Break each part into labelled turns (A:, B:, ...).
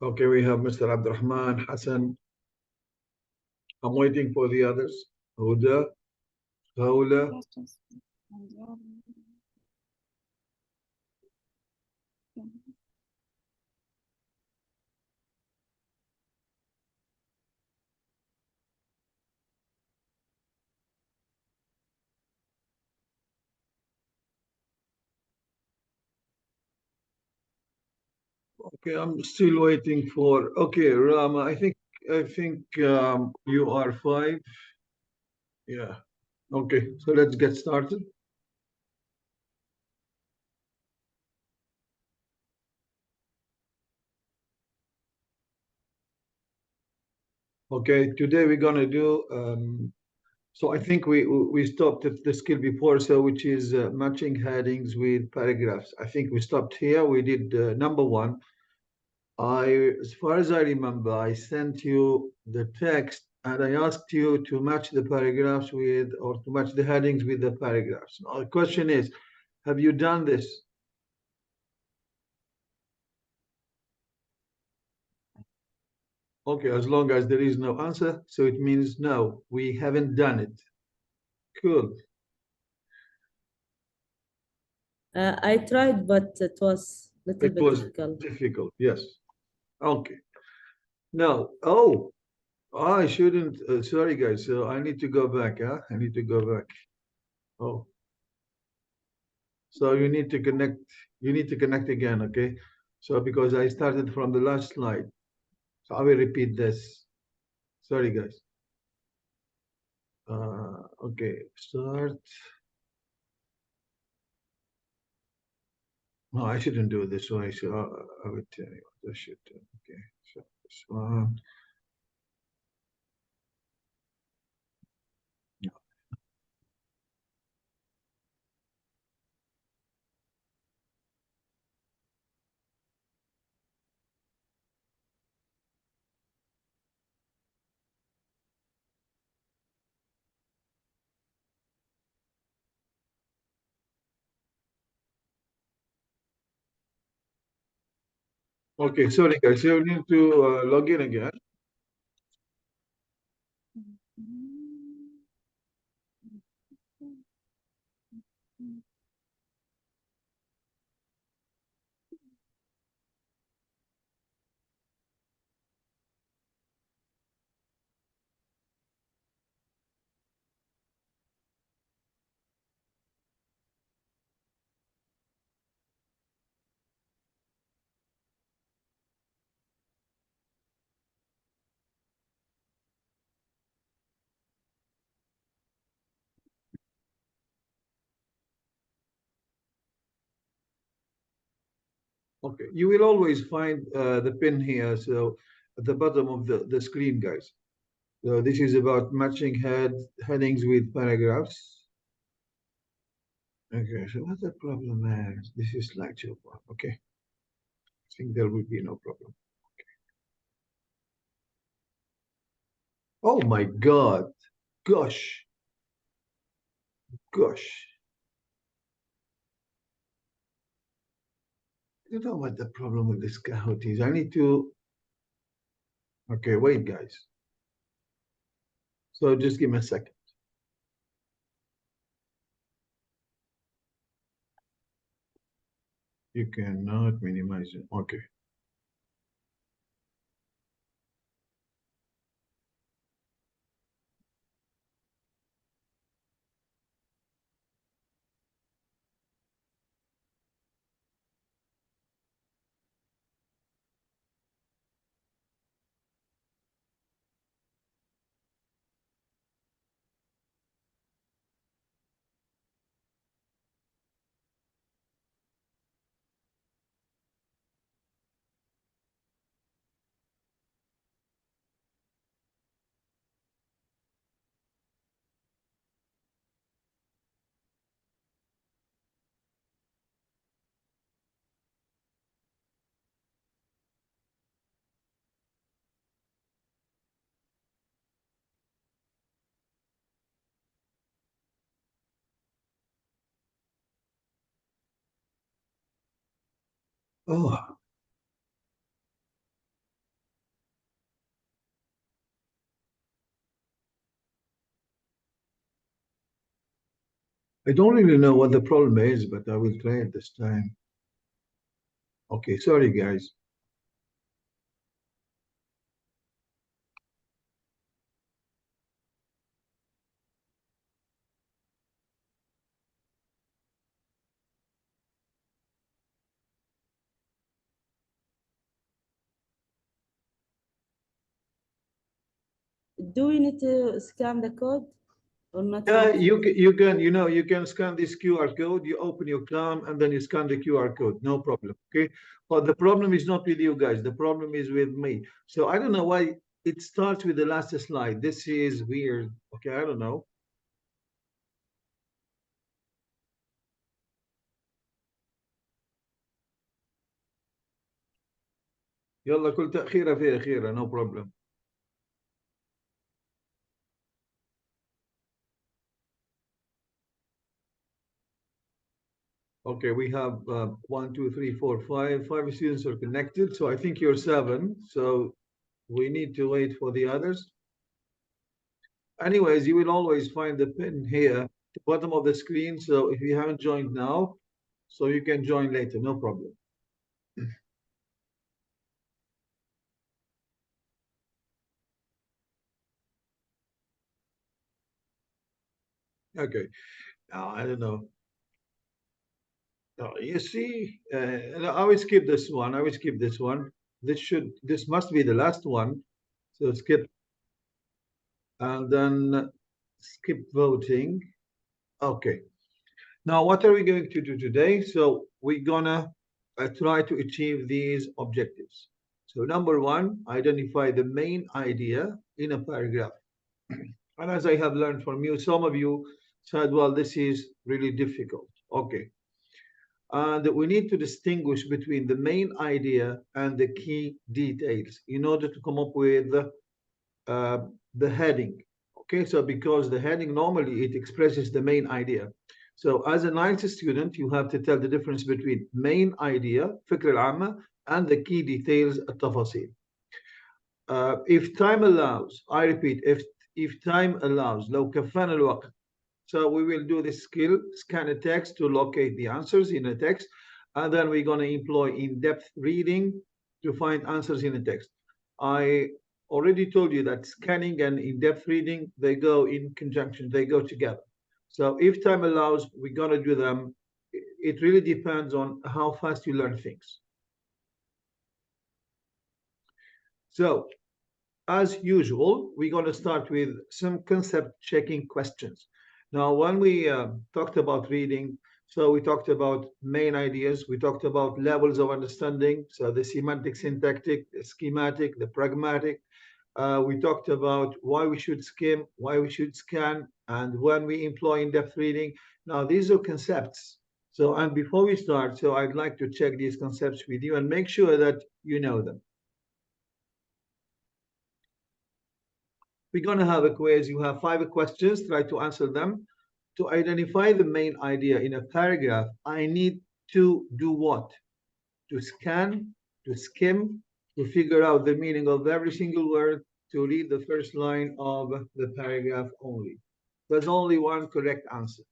A: Okay, we have Mr. Abdurrahman, Hassan. I'm waiting for the others. Huda, Haula. Okay, I'm still waiting for. Okay, Rama. I think you are five. Yeah. Okay, so let's get started. Okay, today we're gonna do. So I think we stopped at the skill before, so which is matching headings with paragraphs. I think we stopped here. We did number one. As far as I remember, I sent you the text and I asked you to match the paragraphs with, or to match the headings with the paragraphs. Now, the question is, have you done this? Okay, as long as there is no answer, so it means no, we haven't done it. Cool.
B: I tried, but it was a little
A: It
B: bit
A: was
B: difficult.
A: difficult, yes. Okay. Now, oh, I shouldn't, sorry guys, so I need to go back, huh? I need to go back. Oh, so you need to connect again, okay? So because I started from the last slide, so I will repeat this. Sorry guys. Okay, start. No, I shouldn't do it this way, so I would tell you what I should do. Okay, so this one. Okay, sorry guys, you need to log in again. Okay, you will always find the pin here, so at the bottom of the screen, guys. So this is about matching headings with paragraphs. Okay, so what the problem is? This is slideshow one. Okay, I think there will be no problem. Okay. Oh my God, gosh, gosh. You know what the problem with this Kahoot is? I need to. Okay, wait, guys. So just give me a second. You cannot minimize it. Okay. Oh, I don't really know what the problem is, but I will try it this time. Okay, sorry guys.
B: Do we need to scan the code or not
A: Yeah,
B: yet?
A: you can scan this QR code, you open your Chrome and then you scan the QR code, no problem. Okay. But the problem is not with you guys, the problem is with me. So I don't know why it starts with the last slide. This is weird. Okay, I don't know. يلا كل تأخيرة فيها خيرة, no problem. Okay, we have 1, 2, 3, 4, 5. 5 students are connected. So I think you're 7. So we need to wait for the others. Anyways, you will always find the pin here at the bottom of the screen. So if you haven't joined now, so you can join later, no problem. Okay, now I don't know. You see, I will skip this one. I will skip this one. This must be the last one. So skip and then skip voting. Okay. Now, what are we going to do today? So we're gonna try to achieve these objectives. So number one, identify the main idea in a paragraph. And as I have learned from you, some of you said, well, this is really difficult. Okay. And we need to distinguish between the main idea and the key details in order to come up with the heading. Okay, so because the heading normally it expresses the main idea. So as a ninth student, you have to tell the difference between main idea, فكرة العامة, and the key details, التفاصيل. If time allows, I repeat, if time allows, لو كفانا الوقت. So we will do this skill, scan a text to locate the answers in a text, and then we're going to employ in-depth reading to find answers in the text. I already told you that scanning and in-depth reading, they go in conjunction, they go together. So if time allows, we're going to do them. It really depends on how fast you learn things. So as usual, we're going to start with some concept checking questions. Now, when we talked about reading, so we talked about main ideas, we talked about levels of understanding, so the semantic, syntactic, the schematic, the pragmatic. We talked about why we should skim, why we should scan, and when we employ in-depth reading. Now, these are concepts. So, and before we start, so I'd like to check these concepts with you and make sure that you know them. We're going to have a quiz. You have 5 questions. Try to answer them. To identify the main idea in a paragraph, I need to do what? To scan, to skim, to figure out the meaning of every single word, to read the first line of the paragraph only. There's only one correct answer.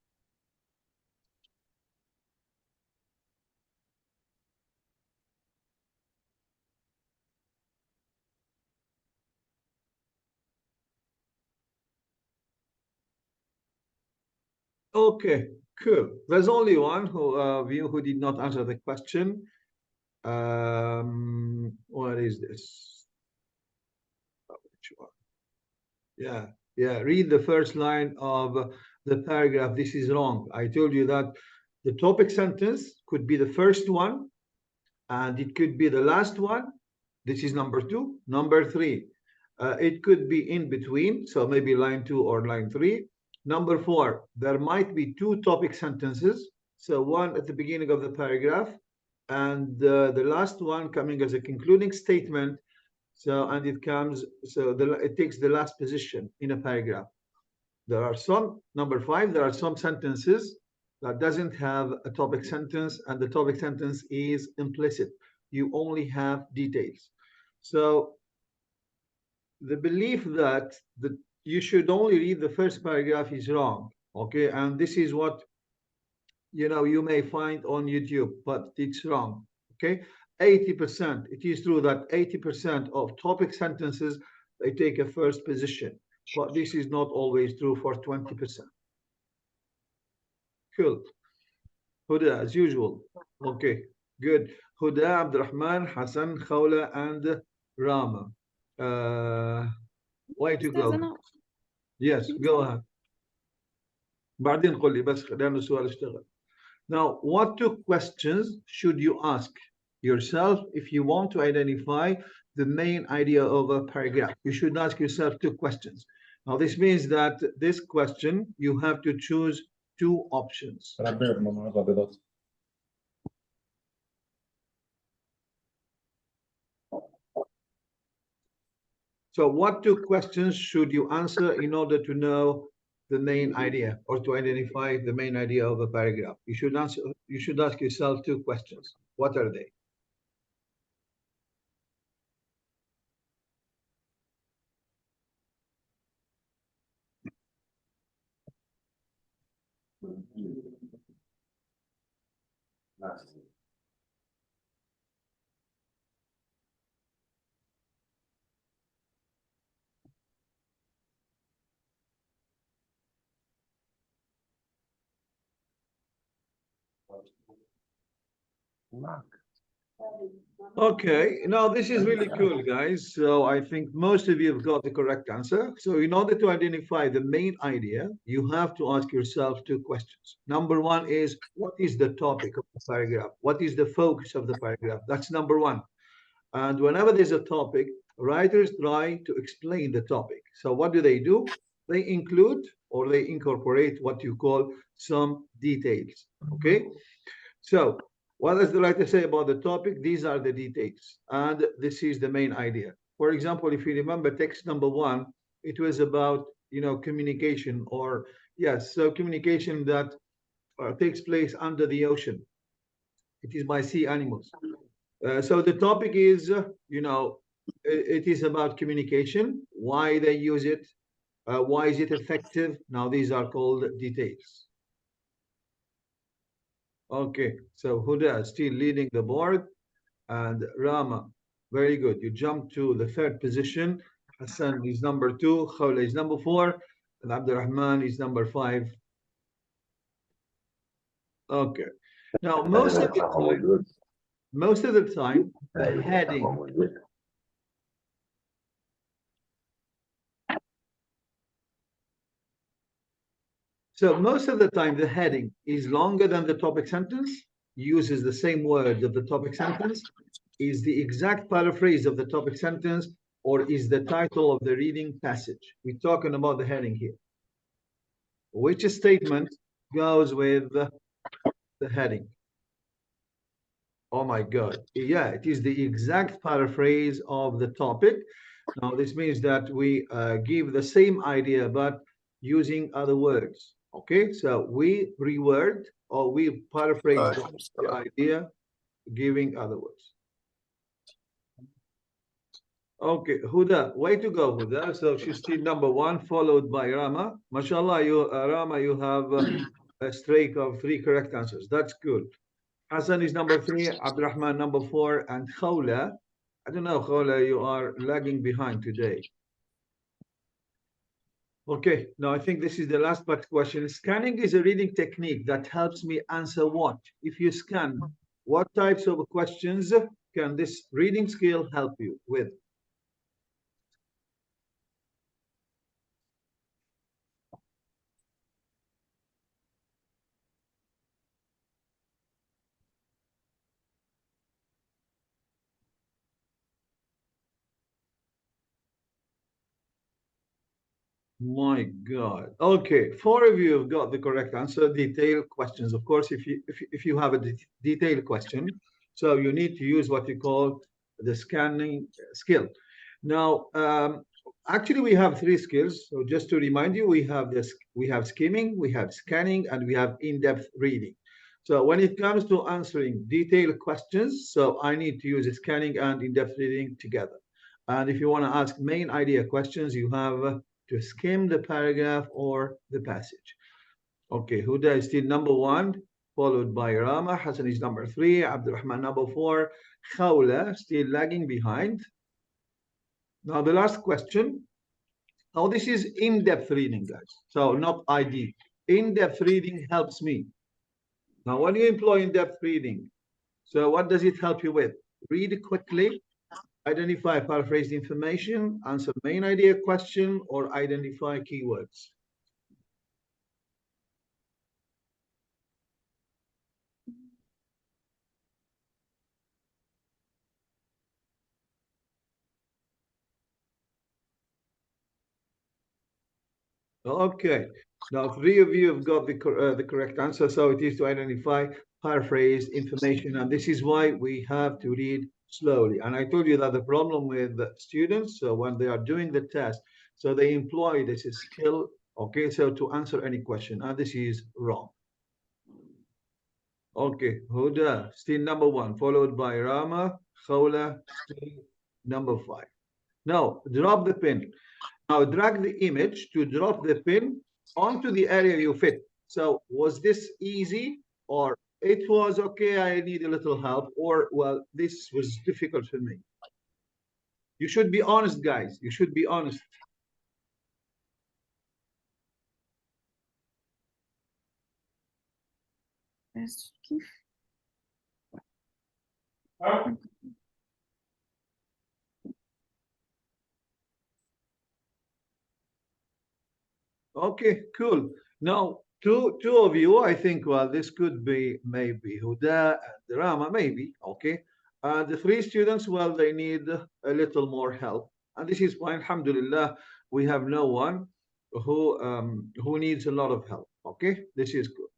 A: Okay, cool. There's only one of you who did not answer the question. What is this? Which one? Yeah. Read the first line of the paragraph. This is wrong. I told you that the topic sentence could be the first one, and it could be the last one. This is number 2. Number 3, it could be in between, so maybe line 2 or line 3. Number 4, there might be 2 topic sentences, so one at the beginning of the paragraph, and the last one coming as a concluding statement. So, and it comes, so it takes the last position in a paragraph. There are some, number 5, there are some sentences that doesn't have a topic sentence, and the topic sentence is implicit. You only have details. So the belief that you should only read the first paragraph is wrong. Okay, and this is what you may find on YouTube, but it's wrong. Okay, 80%. It is true that 80% of topic sentences they take a first position, but this is not always true for 20%. Cool. Huda, as usual. Okay, good. Huda, Abdurrahman, Hassan, Khawla, and Rama. Way to
B: أستاذ
A: go.
B: أنا
A: Yes, go ahead. بعدين قل لي بس لأنه السؤال اشتغل. Now, what two questions should you ask yourself if you want to identify the main idea of a paragraph? You should ask yourself two questions. Now, this means that this question, you have to choose two options. So what two questions should you answer in order to know the main idea or to identify the main idea of a paragraph? You should ask yourself two questions. What are they? Okay, now this is really cool, guys. So I think most of you have got the correct answer. So in order to identify the main idea, you have to ask yourself two questions. Number one is, what is the topic of the paragraph? What is the focus of the paragraph? That's number one. And whenever there's a topic, writers try to explain the topic. So what do? They include or they incorporate what you call some details. Okay. So what does the writer say about the topic? These are the details. And this is the main idea. For example, if you remember text number one, it was about, communication or yes, so communication that takes place under the ocean. It is by sea animals. So the topic is, it is about communication, why they use it, why is it effective? Now, these are called details. Okay, so Huda is still leading the board, and Rama, very good. You jump to the third position. Hassan is number 2, Khawla is number 4, and Abdurrahman is number 5. Okay. Now, most of the time, the heading. So most of the time, the heading is longer than the topic sentence, uses the same words of the topic sentence, is the exact paraphrase of the topic sentence, or is the title of the reading passage. We're talking about the heading here. Which statement goes with the heading? Oh my God. Yeah, it is the exact paraphrase of the topic. Now, this means that we give the same idea, but using other words. Okay, so we reword or we paraphrase the idea, giving other words. Okay, Huda, way to go, Huda. So she's still number 1, followed by Rama. MashaAllah, Rama, you have a streak of 3 correct answers. That's good. Hassan is number 3, Abdurrahman number 4, and Khawla. I don't know, Khawla, you are lagging behind today. Okay, now I think this is the last but question. Scanning is a reading technique that helps me answer what? If you scan, what types of questions can this reading skill help you with? My God. Okay, 4 of you have got the correct answer. Detailed questions. Of course, if you have a detailed question, so you need to use what you call the scanning skill. Now, actually, we have 3 skills. So just to remind you, we have skimming, we have scanning, and we have in-depth reading. So when it comes to answering detailed questions, so I need to use scanning and in-depth reading together. And if you want to ask main idea questions, you have to skim the paragraph or the passage. Okay, Huda is still number 1. followed by Rama. Hassan is number 3, Abdurrahman number 4, Khawla still lagging behind. Now the last question. Now this is in-depth reading, guys. So not ID. In-depth reading helps me. Now when you employ in-depth reading, so what does it help you with? Read quickly, identify paraphrased information, answer main idea question, or identify keywords. Okay, now 3 of you have got the correct answer. So it is to identify paraphrased information, and this is why we have to read slowly. And I told you that the problem with the students, so when they are doing the test, so they employ this skill, okay, so to answer any question, and this is wrong. Okay, Huda, still number 1, followed by Rama, Khawla, still number 5. Now, drop the pin. Now, drag the image to drop the pin onto the area you fit. So, was this easy, or it was okay, I need a little help, or, well, this was difficult for me? You should be honest, guys. You should be honest. Okay, cool. Now, two of you, I think, well, this could be maybe Huda and Rama, maybe, okay. The 3 students, well, they need a little more help. And this is why, alhamdulillah, we have no one who needs a lot of help, okay. This is good.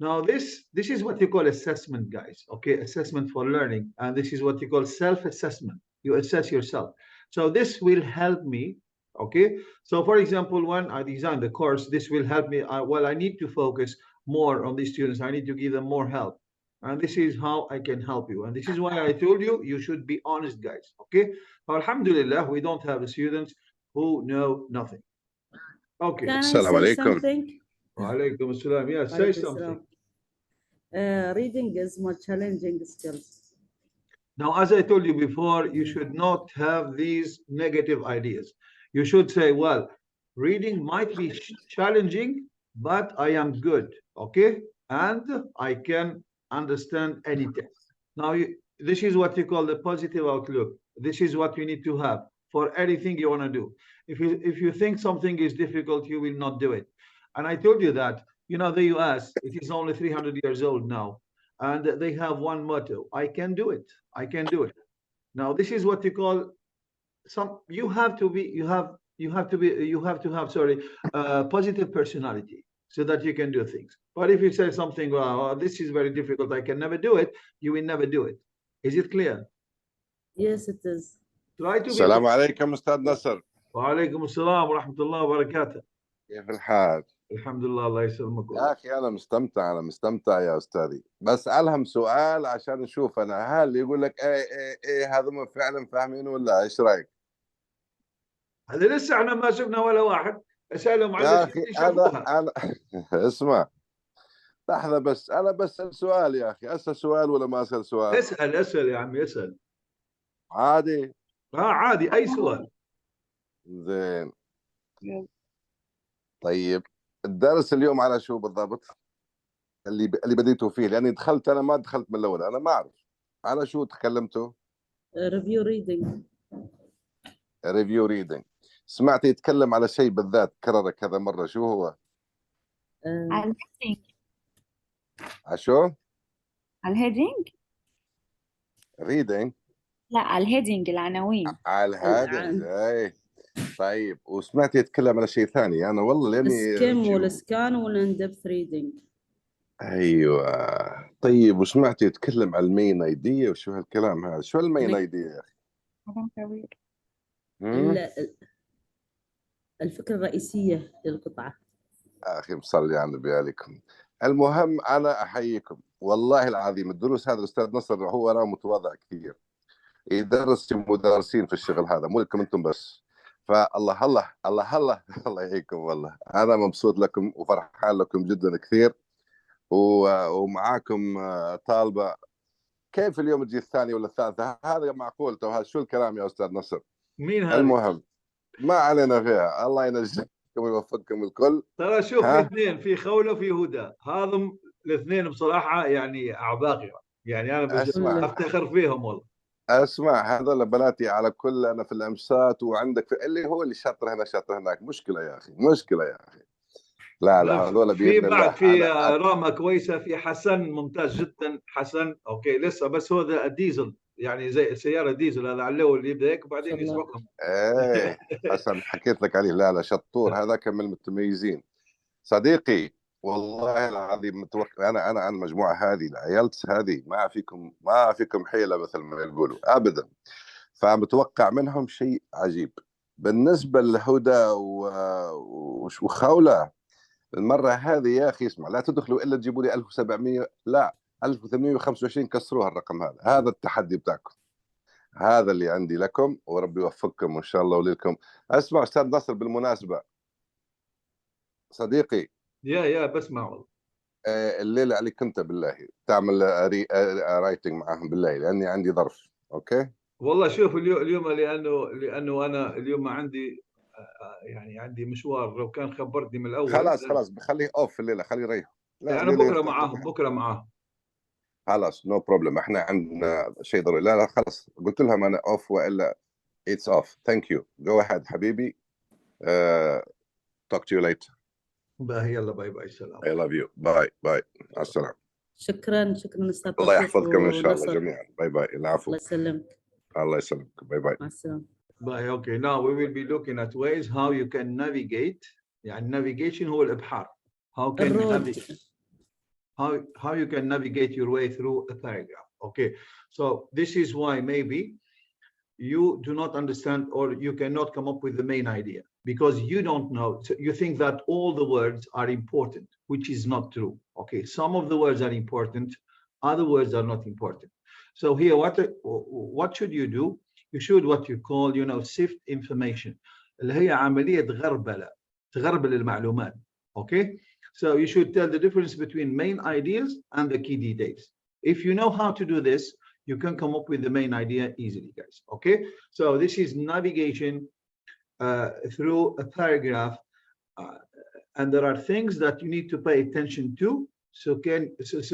A: Now, this is what you call assessment, guys, okay, assessment for learning. And this is what you call self-assessment. You assess yourself. So this will help me, okay. So for example, when I design the course, this will help me. Well, I need to focus more on these students. I need to give them more help. And this is how I can help you. And this is why I told you, you should be honest, guys, okay. Alhamdulillah, we don't have students who know nothing. Okay.
B: Can I
C: Assalamu
B: say
C: alaikum.
B: something?
A: Walaikum assalam. Yeah, say
B: Walaikum
A: something.
B: assalam. Reading is more challenging skills.
A: Now, as I told you before, you should not have these negative ideas. You should say, well, reading might be challenging, but I am good, okay? And I can understand any text. Now, this is what you call the positive outlook. This is what you need to have for anything you want to do. If you think something is difficult, you will not do it. And I told you that, you know, the US, it is only 300 years old now. And they have one motto: I can do it. I can do it. Now, this is what you call you have to have positive personality so that you can do things. But if you say something, well, this is very difficult, I can never do it, you will never do it. Is it clear?
B: Yes, it is.
A: Try to be.
C: السلام عليكم أستاذ نصر.
A: وعليكم السلام ورحمة الله وبركاته.
C: كيف الحال؟
A: الحمد لله، الله يسلمك.
C: يا أخي أنا مستمتع يا أستاذي. بسألهم سؤال عشان نشوف أنا هل يقول لك إيه هذا فعلا فاهمين ولا إيش رأيك؟
A: هذا لسه احنا ما شفنا ولا واحد. اسألهم عن
C: يا أخي أنا اسمع لحظة بس، أنا بسأل سؤال يا أخي. أسأل سؤال ولا ما أسأل سؤال؟
A: اسأل يا عمي، اسأل.
C: عادي؟
A: عادي، أي سؤال.
C: زين. طيب الدرس اليوم على شو بالضبط؟ اللي بديتوا فيه، لأني دخلت أنا ما دخلت من الأول، أنا ما أعرف على شو تكلمتوا؟
B: ريفيو ريدنج.
C: ريفيو ريدنج. سمعت يتكلم على شيء بالذات كرره كذا مرة، شو هو؟
D: على الهيدنج.
C: على شو؟
D: على الهيدنج؟
C: ريدنج؟
D: لا، على الهيدنج، العناوين.
C: على الهيدنج. اي طيب، وسمعت يتكلم على شيء ثاني انا والله لاني
B: السكيم والسكان والاندبث ريدنج.
C: ايوه طيب، وسمعت يتكلم على المين ايديا وشو هالكلام هذا؟ شو المين ايديا يا اخي؟
D: كلام كبير.
B: الفكرة الرئيسية للقطعة.
C: اخي مصلي على النبي عليكم. المهم انا احييكم والله العظيم. الدروس هذا الاستاذ نصر هو انا متواضع كثير، يدرس مدرسين في الشغل هذا، مو لكم انتم بس. فالله الله الله الله الله يحييكم والله. انا مبسوط لكم وفرحان لكم جدا كثير، ومعاكم طالبة، كيف اليوم تجي الثانية ولا الثالثة؟ هذا معقول؟ تو هذا شو الكلام يا أستاذ نصر؟
A: مين هذا؟
C: المهم ما علينا فيها، الله ينجيكم ويوفقكم الكل.
A: ترى شوف، في اثنين، في خولة وفي هدى، هذم الاثنين بصراحة يعني عباقرة، يعني أنا أفتخر فيهم والله.
C: اسمع، هذول بناتي على كل، انا في الامسات وعندك في اللي هو اللي شاطر هنا شاطر هناك، مشكله يا اخي، مشكله يا اخي. لا هذول
A: في
C: باذن الله.
A: بعد في راما كويسه، في حسن ممتاز جدا، حسن اوكي لسه، بس هو ذا ديزل يعني زي سياره ديزل، هذا على الاول اللي يبدا هيك وبعدين يسبقهم.
C: ايه حسن حكيت لك عليه، لا شطور، هذاك من المتميزين صديقي والله العظيم. متوقع انا المجموعه هذه العيال هذه ما فيكم حيله مثل ما يقولوا ابدا، فمتوقع منهم شيء عجيب. بالنسبه لهدى وخوله، المره هذه يا اخي اسمع، لا تدخلوا الا تجيبوا لي 1700، لا 1825، كسروها الرقم هذا التحدي بتاعكم، هذا اللي عندي لكم، وربي يوفقكم ان شاء الله ولكم. اسمع استاذ نصر، بالمناسبه صديقي،
A: يا بسمع والله.
C: الليله عليك انت بالله تعمل رايتنج معاهم بالله، لاني عندي ظرف. اوكي
A: والله شوف، اليوم لانه انا اليوم ما عندي يعني عندي مشوار، لو كان خبرتني من الاول.
C: خلاص بخليه اوف الليله، خليه يريح.
A: لا انا بكره معاهم
C: خلاص نو بروبلم، احنا عندنا شيء ضروري. لا خلاص قلت لهم انا اوف والا اتس اوف. ثانك يو، جو اهيد حبيبي. توك تو يو ليتر.
A: باهي، يلا باي باي، سلام.
C: اي لاف يو، باي مع السلامه.
B: شكرا استاذ
C: الله يحفظكم ان شاء الله جميعا. باي العفو.
B: الله يسلمك.
C: الله يسلمك. باي
B: مع السلامه.
A: باي. Okay, now we will be looking at ways how you can navigate. يعني navigation هو الإبحار. How you can navigate your way through a paragraph. Okay, so this is why maybe you do not understand, or you cannot come up with the main idea because you don't know. So you think that all the words are important, which is not true. Okay, some of the words are important, other words are not important. So here, what should you do? You should what you call, sift information. اللي هي عملية تغربل المعلومات. Okay, so you should tell the difference between main ideas and the key details. If you know how to do this, you can come up with the main idea easily, guys. Okay, so this is navigation through a paragraph, and there are things that you need to pay attention to, so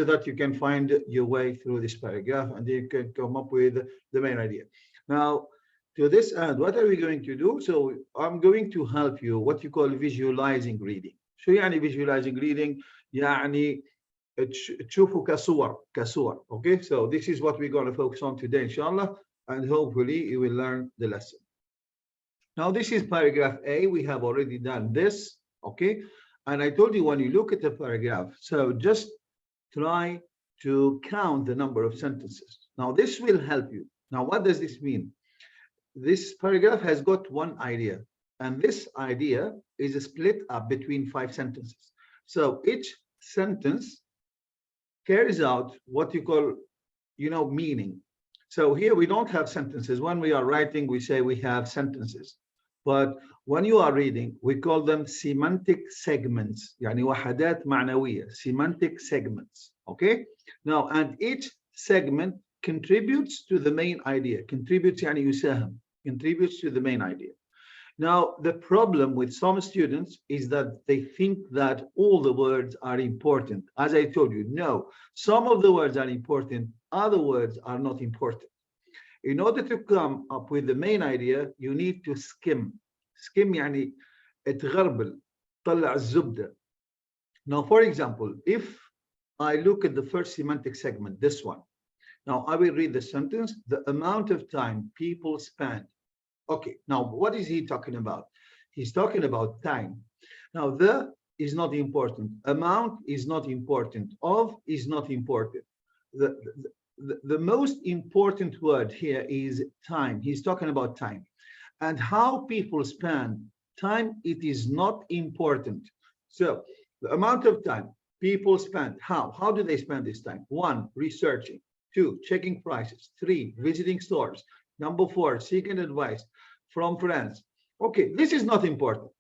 A: that you can find your way through this paragraph, and you can come up with the main idea. Now, to this end, what are we going to do? So I'm going to help you what you call visualizing reading. شو يعني visualizing reading؟ يعني تشوفوا كصور. Okay, so this is what we're going to focus on today, inshallah, and hopefully you will learn the lesson. Now, this is paragraph A. We have already done this. Okay, and I told you when you look at the paragraph, so just try to count the number of sentences. Now, this will help you. Now, what does this mean? This paragraph has got one idea, and this idea is split up between 5 sentences. So each sentence carries out what you call, meaning. So here we don't have sentences. When we are writing, we say we have sentences. But when you are reading, we call them semantic segments. يعني وحدات معنوية, semantic segments. Okay? Now, and each segment contributes to the main idea. Contributes يعني يساهم. Contributes to the main idea. Now, the problem with some students is that they think that all the words are important. As I told you, no, some of the words are important, other words are not important. In order to come up with the main idea, you need to skim. Skim يعني تغربل, طلع الزبدة. Now, for example, if I look at the first semantic segment, this one. Now, I will read the sentence, the amount of time people spend. Okay, now what is he talking about? He's talking about time. Now, the is not important. Amount is not important. Of is not important. The most important word here is time. He's talking about time. And how people spend time, it is not important. So the amount of time people spend, how do they spend this time? 1, researching. 2, checking prices. 3, visiting stores. Number 4, seeking advice from friends. Okay, this is not important.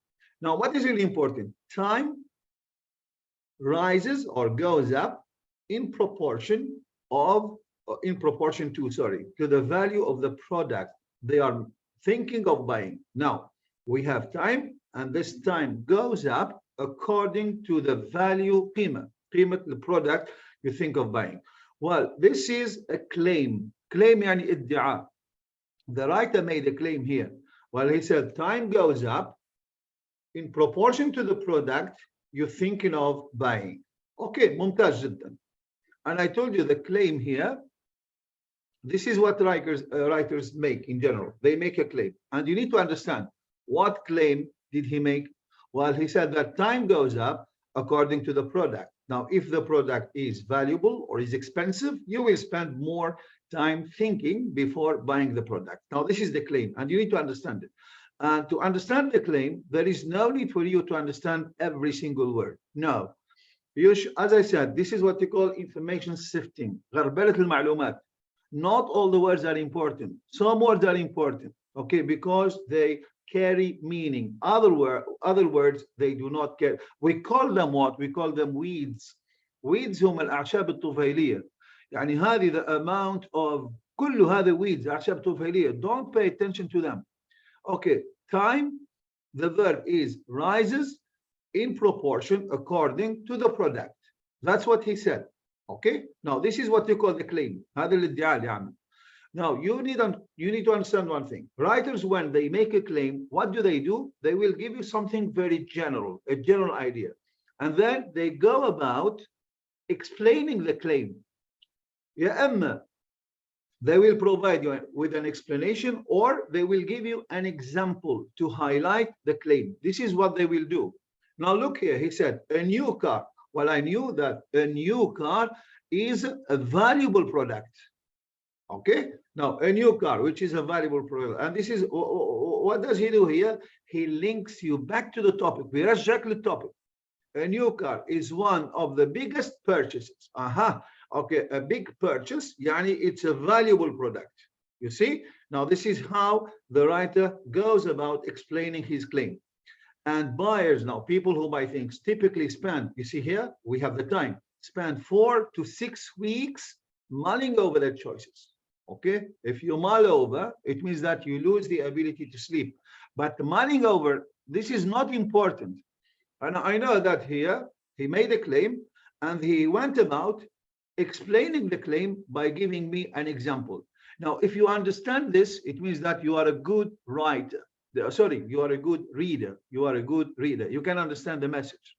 A: Now, what is really important? Time rises or goes up in proportion to, to the value of the product they are thinking of buying. Now, we have time, and this time goes up according to the value, قيمة, the product you think of buying. Well, this is a claim. Claim يعني ادعاء. The writer made a claim here. Well, he said time goes up in proportion to the product you're thinking of buying. Okay, ممتاز جدا. And I told you the claim here, this is what writers make in general. They make a claim. And you need to understand, what claim did he make? Well, he said that time goes up according to the product. Now, if the product is valuable or is expensive, you will spend more time thinking before buying the product. Now, this is the claim, and you need to understand it. And to understand the claim, there is no need for you to understand every single word. No. As I said, this is what you call information sifting. غربلة المعلومات. Not all the words are important. Some words are important, okay, because they carry meaning. Other words, they do not carry. We call them what? We call them weeds. Weeds هم الأعشاب الطفيلية. يعني هذه the amount of كل هذه weeds أعشاب طفيلية. Don't pay attention to them. Okay, time, the verb is rises in proportion according to the product. That's what he said. Okay, now this is what you call the claim. هذا الادعاء يعني. Now you need to understand one thing. Writers, when they make a claim, what do? They will give you something very general, a general idea, and then they go about explaining the claim. يا إما they will provide you with an explanation, or they will give you an example to highlight the claim. This is what they will do. Now look here, he said a new car. Well, I knew that a new car is a valuable product. Okay, now a new car, which is a valuable product, and this is what does he do here? He links you back to the topic. بيرجعك للtopic. A new car is one of the biggest purchases. Okay, a big purchase, yani it's a valuable product. You see, now this is how the writer goes about explaining his claim. And buyers, now people who buy things, typically spend, you see here, we have the time, spend 4 to 6 weeks mulling over their choices. Okay, if you mull over, it means that you lose the ability to sleep. But mulling over, this is not important. And I know that here he made a claim, and he went about explaining the claim by giving me an example. Now, if you understand this, it means that you are a good writer. Sorry, you are a good reader. You are a good reader. You can understand the message.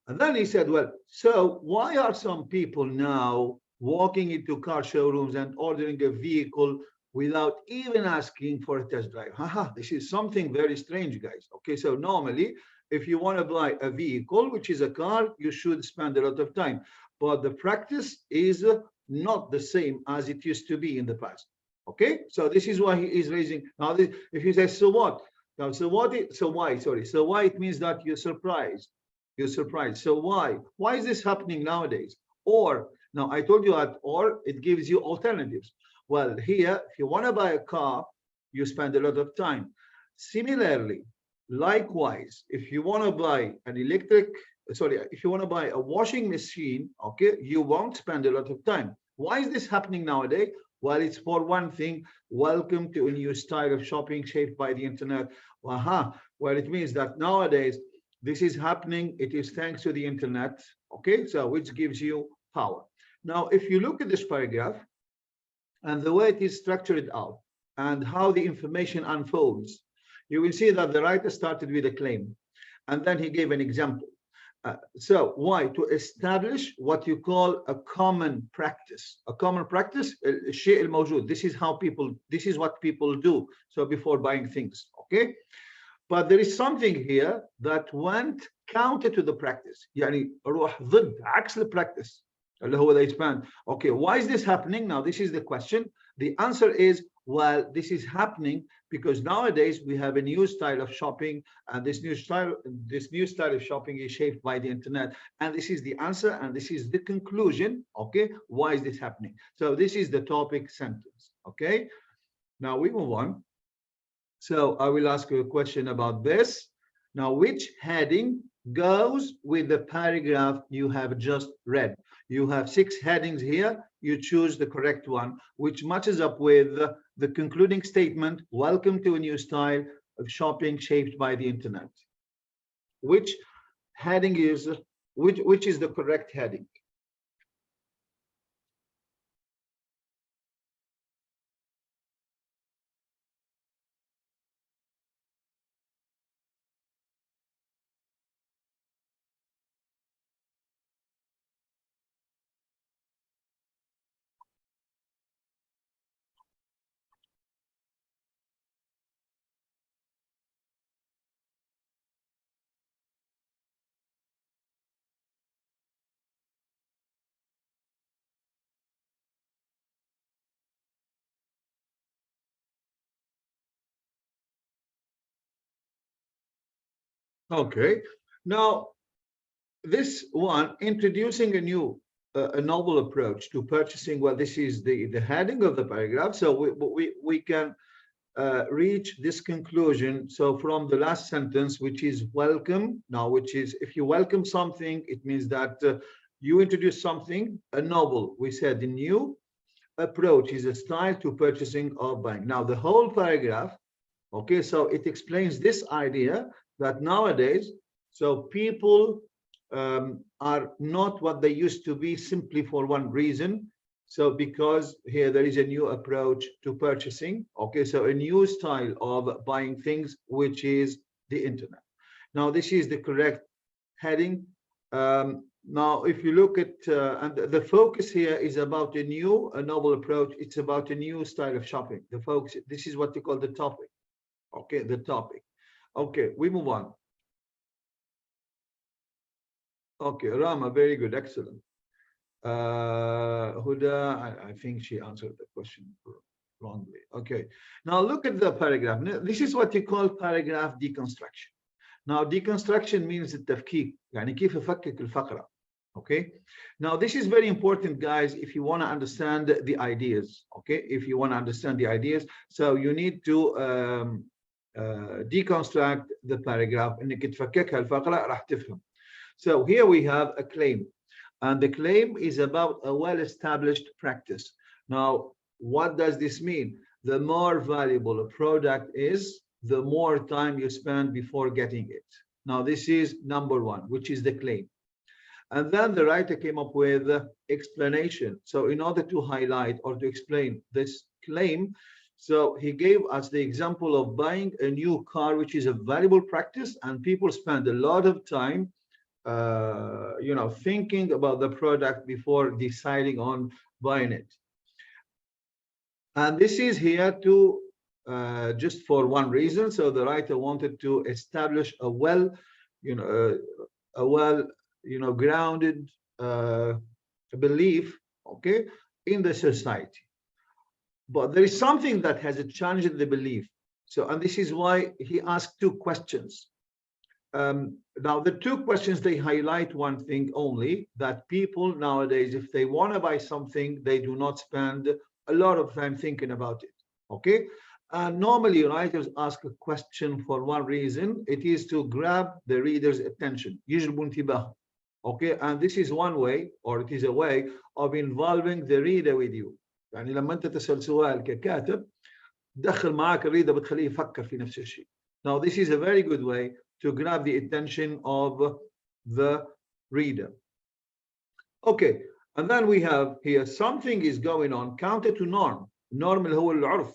A: And then he said, well, so why are some people now walking into car showrooms and ordering a vehicle without even asking for a test drive? This is something very strange, guys. Okay, so normally, if you want to buy a vehicle, which is a car, you should spend a lot of time. But the practice is not the same as it used to be in the past. Okay, so this is why he is raising. Now, if you say, so what? Now, so why? Sorry. So why? It means that you're surprised. You're surprised. So why? Why is this happening nowadays? Or, now I told you that, or it gives you alternatives. Well, here, if you want to buy a car, you spend a lot of time. Similarly, likewise, if you want to buy an if you want to buy a washing machine, okay, you won't spend a lot of time. Why is this happening nowadays? Well, it's for one thing, welcome to a new style of shopping shaped by the internet. Well, it means that nowadays this is happening. It is thanks to the internet, okay, so which gives you power. Now, if you look at this paragraph and the way it is structured out and how the information unfolds, you will see that the writer started with a claim, and then he gave an example. So why? To establish what you call a common practice. A common practice, الشيء الموجود. This is what people do. So before buying things, okay? But there is something here that went counter to the practice. يعني روح ضد عكس الpractice. اللي هو they spend. Okay, why is this happening? Now this is the question. The answer is, well, this is happening because nowadays we have a new style of shopping, and this new style of shopping is shaped by the internet. And this is the answer, and this is the conclusion. Okay, why is this happening? So this is the topic sentence. Okay, now we move on. So I will ask you a question about this. Now, which heading goes with the paragraph you have just read. You have 6 headings here. You choose the correct one, which matches up with the concluding statement, welcome to a new style of shopping shaped by the internet. Which heading is, which is the correct heading? Okay, now this one, introducing a new a novel approach to purchasing. Well, this is the heading of the paragraph, so we can reach this conclusion. So from the last sentence, which is welcome, now which is, if you welcome something, it means that you introduce something, a novel. We said the new approach is a style to purchasing or buying. Now the whole paragraph, okay, so it explains this idea that nowadays, so people are not what they used to be simply for one reason. So because here there is a new approach to purchasing, okay, so a new style of buying things, which is the internet. Now this is the correct heading. Now if you look at and the focus here is about a novel approach. It's about a new style of shopping. The focus, this is what you call the topic. Okay, the topic. Okay, we move on. Okay, Rama, very good, excellent. Huda, I think she answered the question wrongly. Okay, now look at the paragraph. Now, this is what you call paragraph deconstruction. Now, deconstruction means التفكيك، يعني كيف أفكك الفقرة. Okay, now this is very important, guys, if you want to understand the ideas. Okay, if you want to understand the ideas, so you need to deconstruct the paragraph. إنك تفككها الفقرة راح تفهم. So here we have a claim, and the claim is about a well-established practice. Now, what does this mean? The more valuable a product is, the more time you spend before getting it. Now, this is number one, which is the claim. And then the writer came up with explanation. So in order to highlight or to explain this claim, so he gave us the example of buying a new car, which is a valuable practice, and people spend a lot of time thinking about the product before deciding on buying it. And this is here to just for one reason. So the writer wanted to establish a grounded belief, okay, in the society. But there is something that has challenged the belief. So, and this is why he asked 2 questions. Now, the 2 questions, they highlight one thing only, that people nowadays, if they want to buy something, they do not spend a lot of time thinking about it. Okay. And normally writers ask a question for one reason. It is to grab the reader's attention. Okay. And this is one way, or it is a way of involving the reader with you. يعني لما أنت تسأل سؤال ككاتب دخل معاك الريدر بتخليه يفكر في نفس الشيء. Now, this is a very good way to grab the attention of the reader. Okay, and then we have here something is going on counter to norm. Norm اللي هو العرف.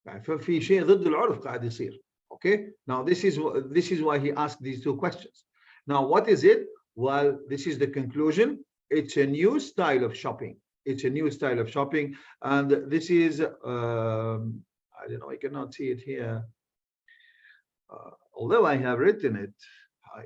A: يعني ففي شيء ضد العرف قاعد يصير. Okay, now this is why he asked these 2 questions. Now, what is it? Well, this is the conclusion. It's a new style of shopping. It's a new style of shopping, and this is I don't know, I cannot see it here. Although I have written it,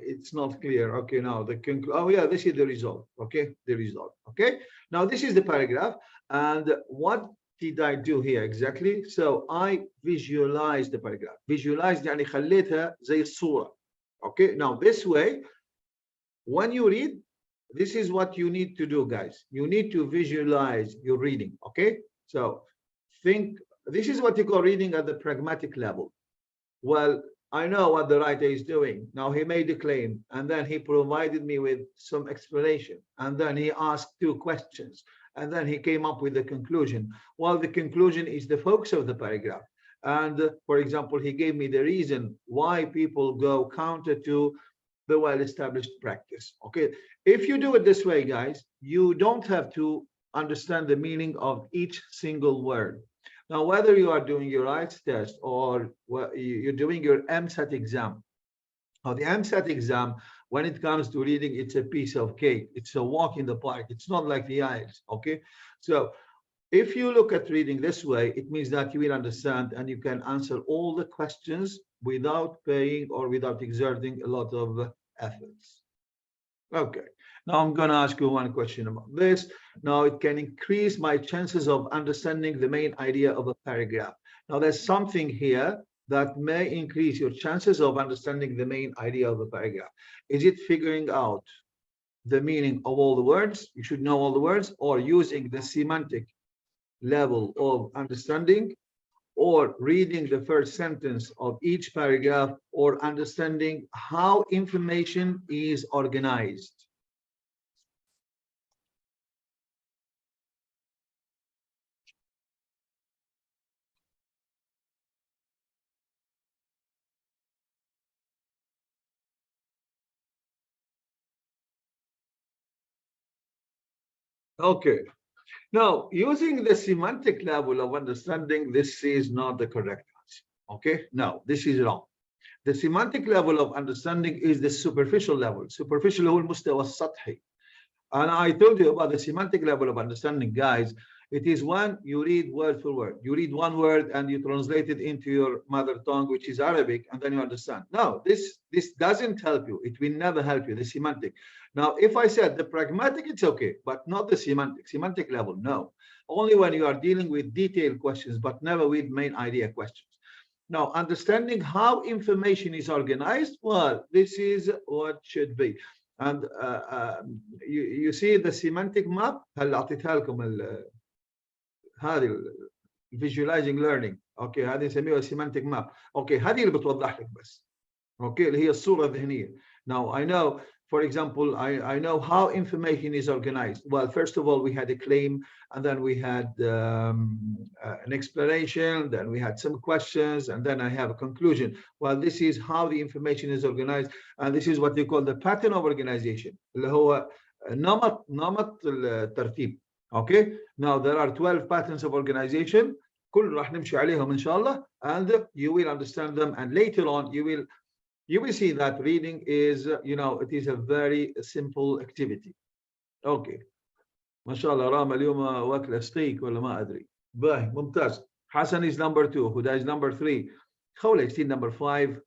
A: it's not clear. Okay, now the oh yeah, this is the result. Okay, the result. Okay, now this is the paragraph, and what did I do here exactly? So I visualized the paragraph. Visualized يعني خليتها زي الصورة. Okay, now this way, when you read, this is what you need to do, guys. You need to visualize your reading. Okay, so think. This is what you call reading at the pragmatic level. Well, I know what the writer is doing. Now he made a claim, and then he provided me with some explanation, and then he asked two questions, and then he came up with the conclusion. Well, the conclusion is the focus of the paragraph. And for example, he gave me the reason why people go counter to the well-established practice. Okay, if you do it this way, guys, you don't have to understand the meaning of each single word. Now, whether you are doing your IELTS test or you're doing your MSAT exam, now the MSAT exam, when it comes to reading, it's a piece of cake. It's a walk in the park. It's not like the IELTS, okay? So if you look at reading this way, it means that you will understand and you can answer all the questions without paying or without exerting a lot of efforts. Okay, now I'm going to ask you one question about this. Now it can increase my chances of understanding the main idea of a paragraph. Now there's something here that may increase your chances of understanding the main idea of a paragraph. Is it figuring out the meaning of all the words? You should know all the words, or using the semantic level of understanding, or reading the first sentence of each paragraph, or understanding how information is organized. Okay. Now, using the semantic level of understanding, this is not the correct answer. Okay, no, this is wrong. The semantic level of understanding is the superficial level. Superficial هو المستوى السطحي. And I told you about the semantic level of understanding, guys. It is when you read word for word. You read one word and you translate it into your mother tongue, which is Arabic, and then you understand. No, this doesn't help you. It will never help you, the semantic. Now, if I said the pragmatic, it's okay, but not the semantic. Semantic level, no. Only when you are dealing with detailed questions, but never with main idea questions. Now, understanding how information is organized, well, this is what should be. And you see the semantic map. هل أعطيتها لكم هذه visualizing learning. اوكي هذه نسميها semantic map. اوكي هذه اللي بتوضح لك بس. اوكي اللي هي الصورة الذهنية. Now I know, for example, I know how information is organized. Well, first of all, we had a claim, and then we had an explanation, then we had some questions, and then I have a conclusion. Well, this is how the information is organized, and this is what they call the pattern of organization. اللي هو نمط الترتيب. Okay, now there are 12 patterns of organization. كل راح نمشي عليهم إن شاء الله, and you will understand them, and later on you will see that reading is, it is a very simple activity. Okay. ما شاء الله رام اليوم واكل ستيك ولا ما أدري. باهي ممتاز. Hassan is number 2. Huda is number 3. خولة is number 5.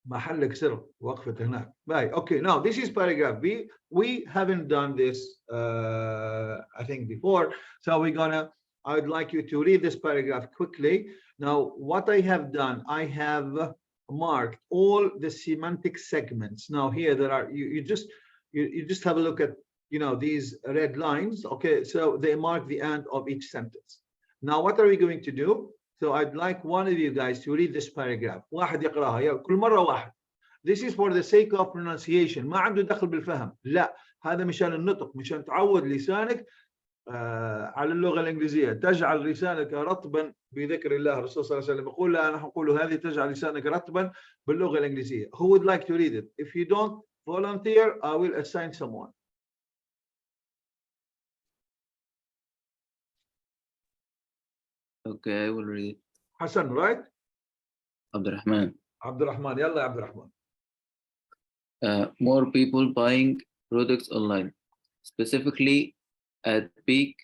A: محلك سر وقفت هناك. باهي. Okay, now this is paragraph B. We haven't done this, I think, before. So I would like you to read this paragraph quickly. Now, what I have done, I have marked all the semantic segments. Now here there are, you just have a look at these red lines. Okay, so they mark the end of each sentence. Now what are we going to do? So I'd like one of you guys to read this paragraph. واحد يقراها يلا كل مرة واحد. This is for the sake of pronunciation. ما عنده دخل بالفهم. لا، هذا مشان النطق، مشان تعود لسانك على اللغة الإنجليزية. تجعل لسانك رطبا بذكر الله. الرسول صلى الله عليه وسلم يقول لا، أنا أقول هذه تجعل لسانك رطبا باللغة الإنجليزية. Who would like to read it? If you don't volunteer, I will assign someone.
E: Okay, I will read.
A: Hassan, right?
E: Abdurrahman.
A: Abdurrahman, يلا يا Abdurrahman.
E: More people buying products online, specifically at peak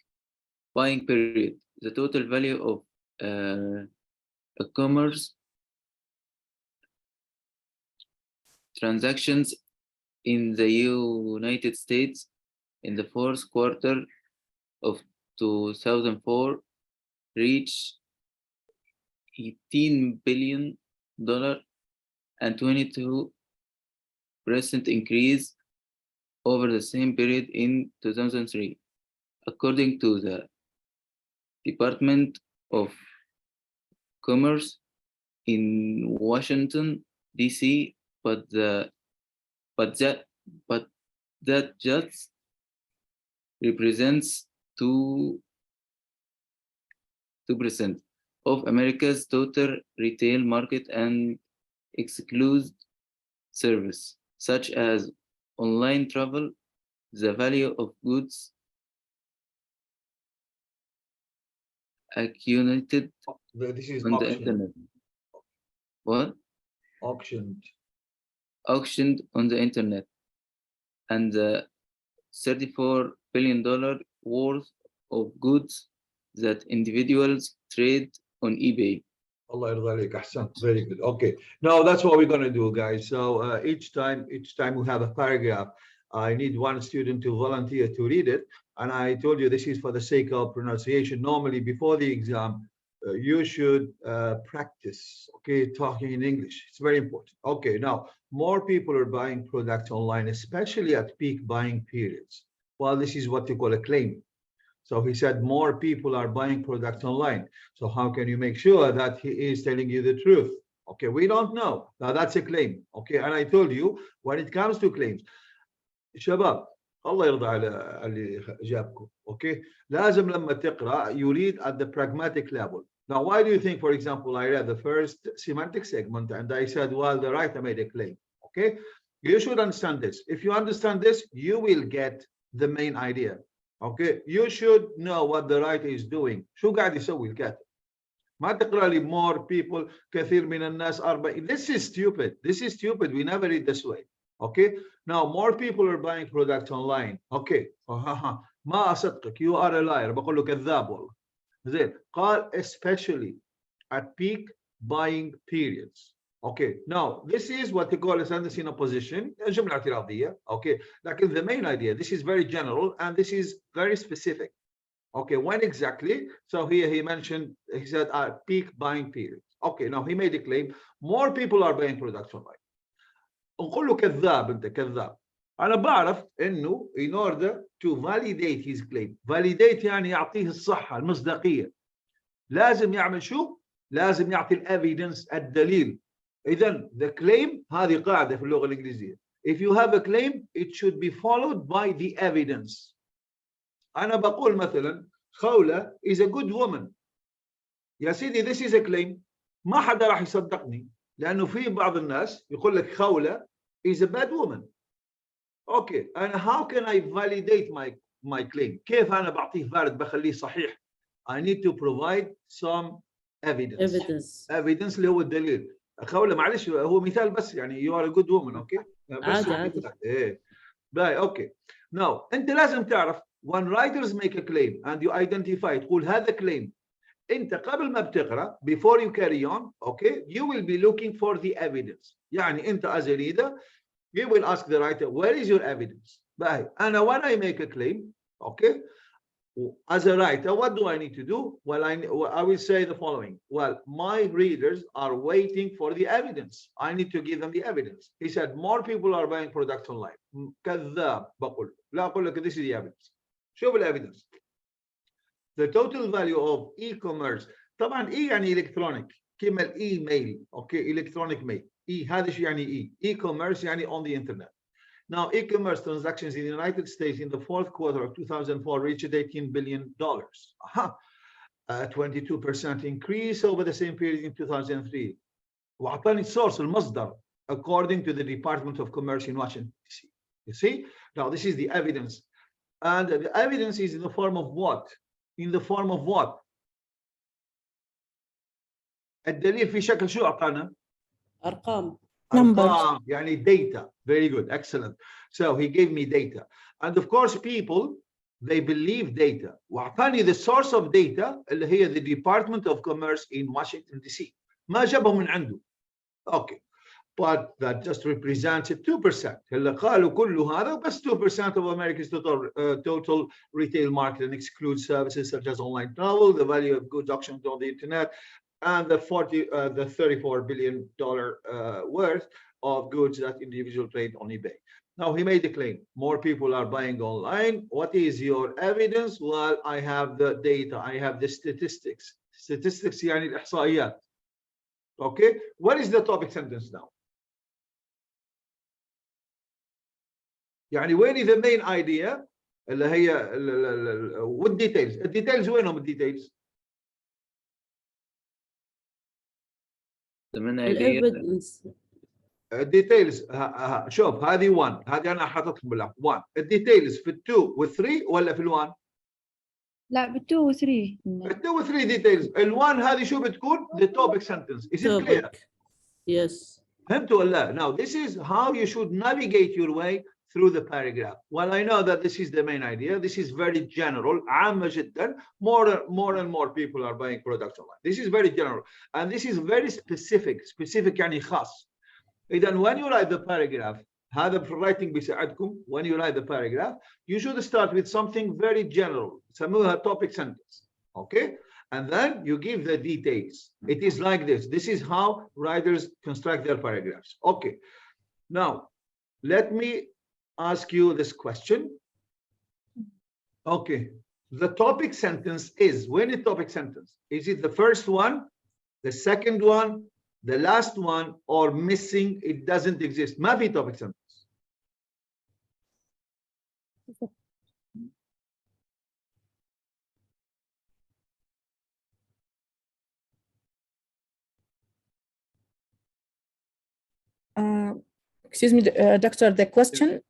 E: buying period. The total value of e-commerce transactions in the United States in the fourth quarter of 2004 reached $18 billion and 22% increase over the same period in 2003, according to the Department of Commerce. in Washington, D.C., but that just represents 2% of America's total retail market and excludes service such as online travel. The value of goods accumulated
A: This is
E: on the
A: auction.
E: internet. What?
A: Auctioned.
E: Auctioned on the internet, and the $34 billion worth of goods that individuals trade on eBay.
A: Allah yarda alayk, ahsan. Very good. Okay. Now that's what we're going to do, guys. So each time we have a paragraph, I need one student to volunteer to read it. And I told you this is for the sake of pronunciation. Normally, before the exam, you should practice, okay, talking in English. It's very important. Okay, now, more people are buying products online, especially at peak buying periods. Well, this is what you call a claim. So he said more people are buying products online. So how can you make sure that he is telling you the truth? Okay, we don't know. Now that's a claim. Okay, and I told you when it comes to claims, شباب الله يرضى على اللي جابكم. Okay, لازم لما تقرأ you read at the pragmatic level. Now, why do you think, for example, I read the first semantic segment and I said, well, the writer made a claim. Okay, you should understand this. If you understand this, you will get the main idea. Okay, you should know what the writer is doing. شو قاعد يسوي الكاتب؟ ما تقرأ لي more people كثير من الناس 40. This is stupid. This is stupid. We never read this way. Okay, now more people are buying products online. Okay, ما أصدقك. You are a liar. بقول له كذاب والله. زين قال especially at peak buying periods. Okay, now this is what they call a sentence in opposition, جملة اعتراضية. Okay, like the main idea, this is very general and this is very specific. Okay, when exactly? So here he mentioned, he said at peak buying periods. Okay, now he made a claim, more people are buying products online. نقول له كذاب انت كذاب. أنا بعرف إنه in order to validate his claim, validate يعني يعطيه الصحة المصداقية. لازم يعمل شو؟ لازم يعطي الإيفيدنس الدليل. إذن the claim هذه قاعدة في اللغة الإنجليزية. If you have a claim, it should be followed by the evidence. أنا بقول مثلا خولة is a good woman. يا سيدي this is a claim. ما حدا راح يصدقني لأنه في بعض الناس يقول لك خولة is a bad woman. Okay, and how can I validate my claim? كيف أنا بعطيه فارد بخليه صحيح? I need to provide some evidence. Evidence اللي هو الدليل. خولة معلش هو مثال بس يعني you are a good woman. Okay. بس
B: عادي.
A: إيه. Okay. Now أنت لازم تعرف when writers make a claim and you identify تقول هذا claim. أنت قبل ما بتقرأ before you carry on, okay, you will be looking for the evidence. يعني أنت as a reader, you will ask the writer, where is your evidence? And when I make a claim, okay, as a writer, what do I need to do? Well, I will say the following. Well, my readers are waiting for the evidence. I need to give them the evidence. He said, more people are buying products online. كذاب بقول. لا أقول لك this is the evidence. شوف evidence. The total value of e-commerce. طبعا e يعني electronic. كلمة email. Okay, electronic mail. هذا شيء يعني e-commerce يعني on the internet. Now e-commerce transactions in the United States in the fourth quarter of 2004 reached $18 billion. A 22% increase over the same period in 2003. وأعطاني source المصدر according to the Department of Commerce in Washington DC. You see? Now this is the evidence. And the evidence is in the form of what? In the form of what? الدليل في شكل شو أعطانا؟
B: أرقام.
A: Numbers. يعني data. Very good. Excellent. So he gave me data. And of course, people, they believe data. وأعطاني the source of data اللي هي the Department of Commerce in Washington, D.C. ما جابه من عنده. Okay. But that just represents 2%. اللي قالوا كل هذا بس 2% of America's total retail market and excludes services such as online travel, the value of goods auctioned on the internet, and the $34 billion worth of goods that individual trade on eBay. Now he made a claim, more people are buying online. What is your evidence? Well, I have the data, I have the statistics. Statistics يعني الإحصائيات. Okay, what is the topic sentence now? يعني وين the main idea اللي هي والديتيلز. الديتيلز وينهم الديتيلز؟
E: the main idea
B: الايفيدنس.
A: الديتيلز شوف هذه 1 هذه انا حاططهم بالله 1. الديتيلز في ال2 وال3 ولا في ال1؟
D: لا ب2 و3
A: ال2 و3 ديتيلز. ال1 هذه شو بتكون؟ the topic sentence. Is it clear؟
B: topic. Yes.
A: فهمتوا ولا لا؟ Now this is how you should navigate your way through the paragraph. Well, I know that this is the main idea. This is very general. عامة جدا. More and more people are buying products online. This is very general. And this is very specific. Specific يعني خاص. إذا when you write the paragraph, هذا في writing بيساعدكم. When you write the paragraph, you should start with something very general. سموها topic sentence. Okay? And then you give the details. It is like this. This is how writers construct their paragraphs. Okay. Now, let me ask you this question. Okay. The topic sentence is, when a topic sentence, is it the first one, the second one, the last one, or missing? It doesn't exist. ما في topic sentence.
F: Excuse me, doctor, the question.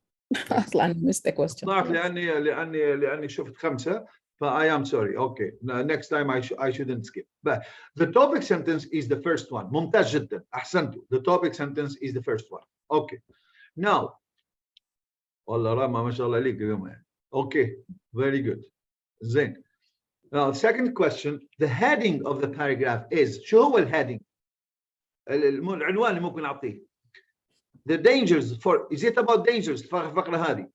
F: I missed the question.
A: ضعف لاني شفت 5 I am sorry. Okay. Next time I shouldn't skip. But the topic sentence is the first one. ممتاز جدا. أحسنتوا. The topic sentence is the first one. Okay. Now, والله راما ما شاء الله عليك اليوم. Okay. Very good. زين. Now, second question. The heading of the paragraph is شو هو الheading؟ العنوان اللي ممكن أعطيه. The dangers for, is it about dangers الفقرة هذه?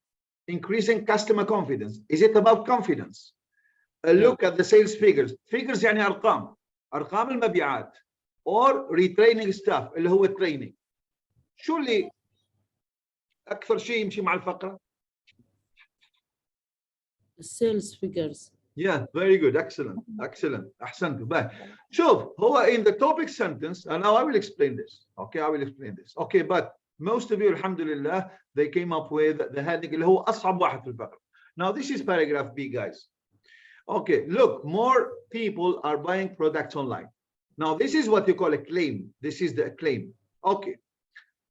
A: Increasing customer confidence. Is it about confidence? A look at the sales figures. Figures يعني أرقام المبيعات. Or retraining staff اللي هو training. شو اللي أكثر شيء يمشي مع الفقرة؟
B: Sales figures.
A: Yeah, very good. Excellent. Excellent. أحسنت. But شوف هو in the topic sentence, and now I will explain this. Okay, I will explain this. Okay, but most of you, alhamdulillah, they came up with the heading اللي هو أصعب واحد في الفقرة. Now this is paragraph B, guys. Okay, look, more people are buying products online. Now this is what you call a claim. This is the claim. Okay,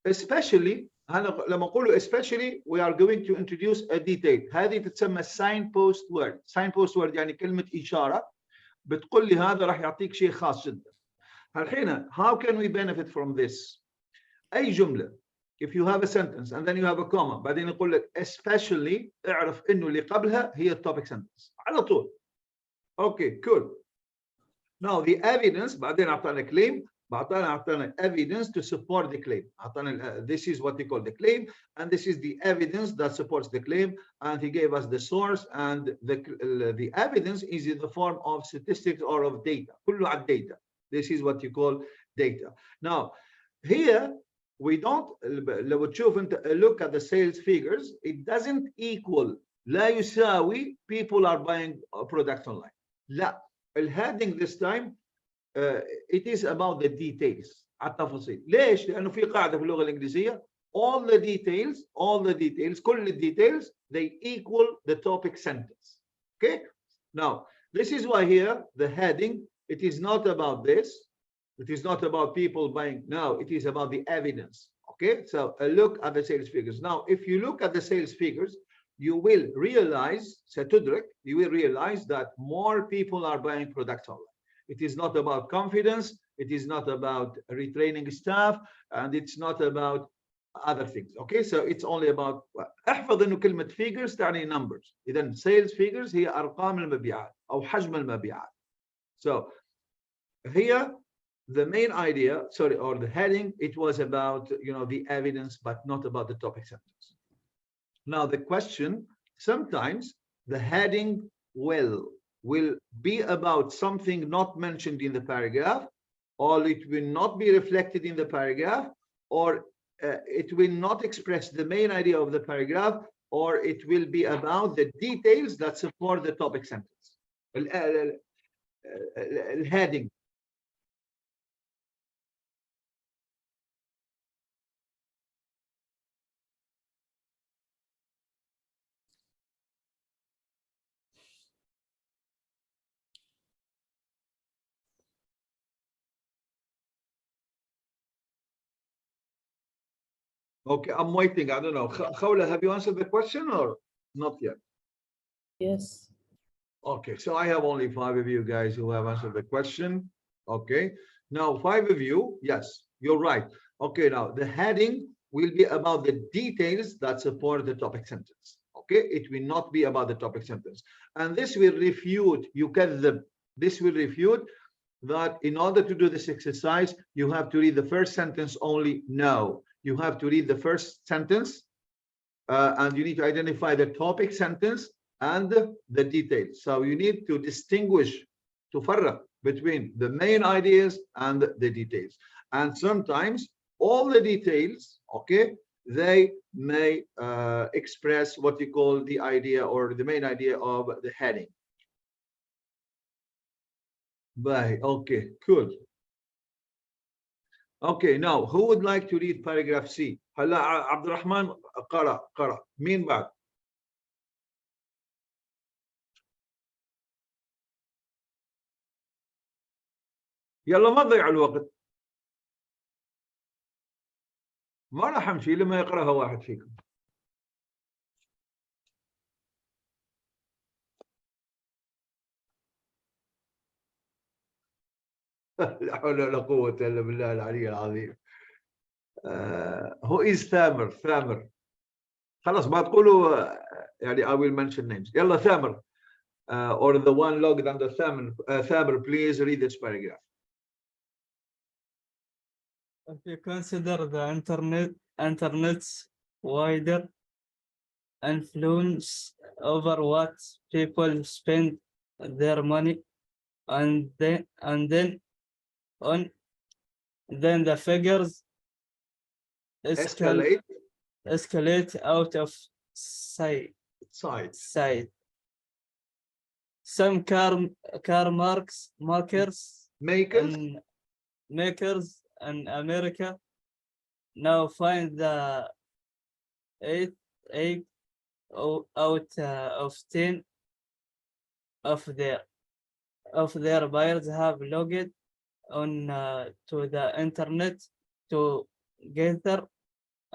A: especially لما نقول especially we are going to introduce a detail. هذه تتسمى signpost word. Signpost word يعني كلمة إشارة بتقول لي هذا راح يعطيك شيء خاص جدا. الحين how can we benefit from this؟ أي جملة if you have a sentence and then you have a comma بعدين يقول لك especially اعرف إنه اللي قبلها هي topic sentence على طول. Okay, cool. Now the evidence بعدين أعطانا claim أعطانا evidence to support the claim. This is what they call the claim, and this is the evidence that supports the claim. And he gave us the source, and the evidence is in the form of statistics or of data. كله على data. This is what you call data. Now, here we don't. لو تشوف أنت look at the sales figures, it doesn't equal. لا يساوي people are buying products online. لا. الheading this time. It is about the details التفاصيل. ليش؟ لأنه في قاعدة في اللغة الإنجليزية all the details كل الديتيلز they equal the topic sentence. Okay? Now, this is why here the heading, it is not about this. It is not about people buying. No, it is about the evidence. Okay? So a look at the sales figures. Now, if you look at the sales figures, you will realize, ستدرك, you will realize that more people are buying products online. It is not about confidence. It is not about retraining staff, and it's not about other things. Okay, so it's only about احفظ إنه كلمة figures تعني numbers. إذن sales figures هي أرقام المبيعات أو حجم المبيعات. So here the main idea, or the heading, it was about the evidence, but not about the topic sentence. Now the question, sometimes the heading will be about something not mentioned in the paragraph, or it will not be reflected in the paragraph, or it will not express the main idea of the paragraph, or it will be about the details that support the topic sentence. Heading. Okay, I'm waiting. I don't know. Khawla, have you answered the question or not yet?
B: Yes.
A: Okay, so I have only 5 of you guys who have answered the question. Okay, now 5 of you, yes, you're right. Okay, now the heading will be about the details that support the topic sentence. Okay, it will not be about the topic sentence. And this will refute, this will refute that in order to do this exercise, you have to read the first sentence only. No, you have to read the first sentence and you need to identify the topic sentence and the details. So you need to distinguish, to farraq between the main ideas and the details. And sometimes all the details, okay, they may express what you call the idea or the main idea of the heading. Bye. Okay, cool. Okay, now who would like to read paragraph C? هلا عبد الرحمن قرأ مين بعد؟ يلا ما تضيعوا الوقت. ما راح امشي لما يقراها واحد فيكم. لا حول ولا قوة الا بالله العلي العظيم. Who is ثامر؟ خلاص ما تقولوا يعني I will mention names. يلا ثامر or the one logged under ثامر, please read this paragraph.
G: If you consider the internet's wider influence over what people spend their money and then the figures escalate out of sight. Some car makers in America now find the 8 out of 10 of their buyers have logged on to the internet to gather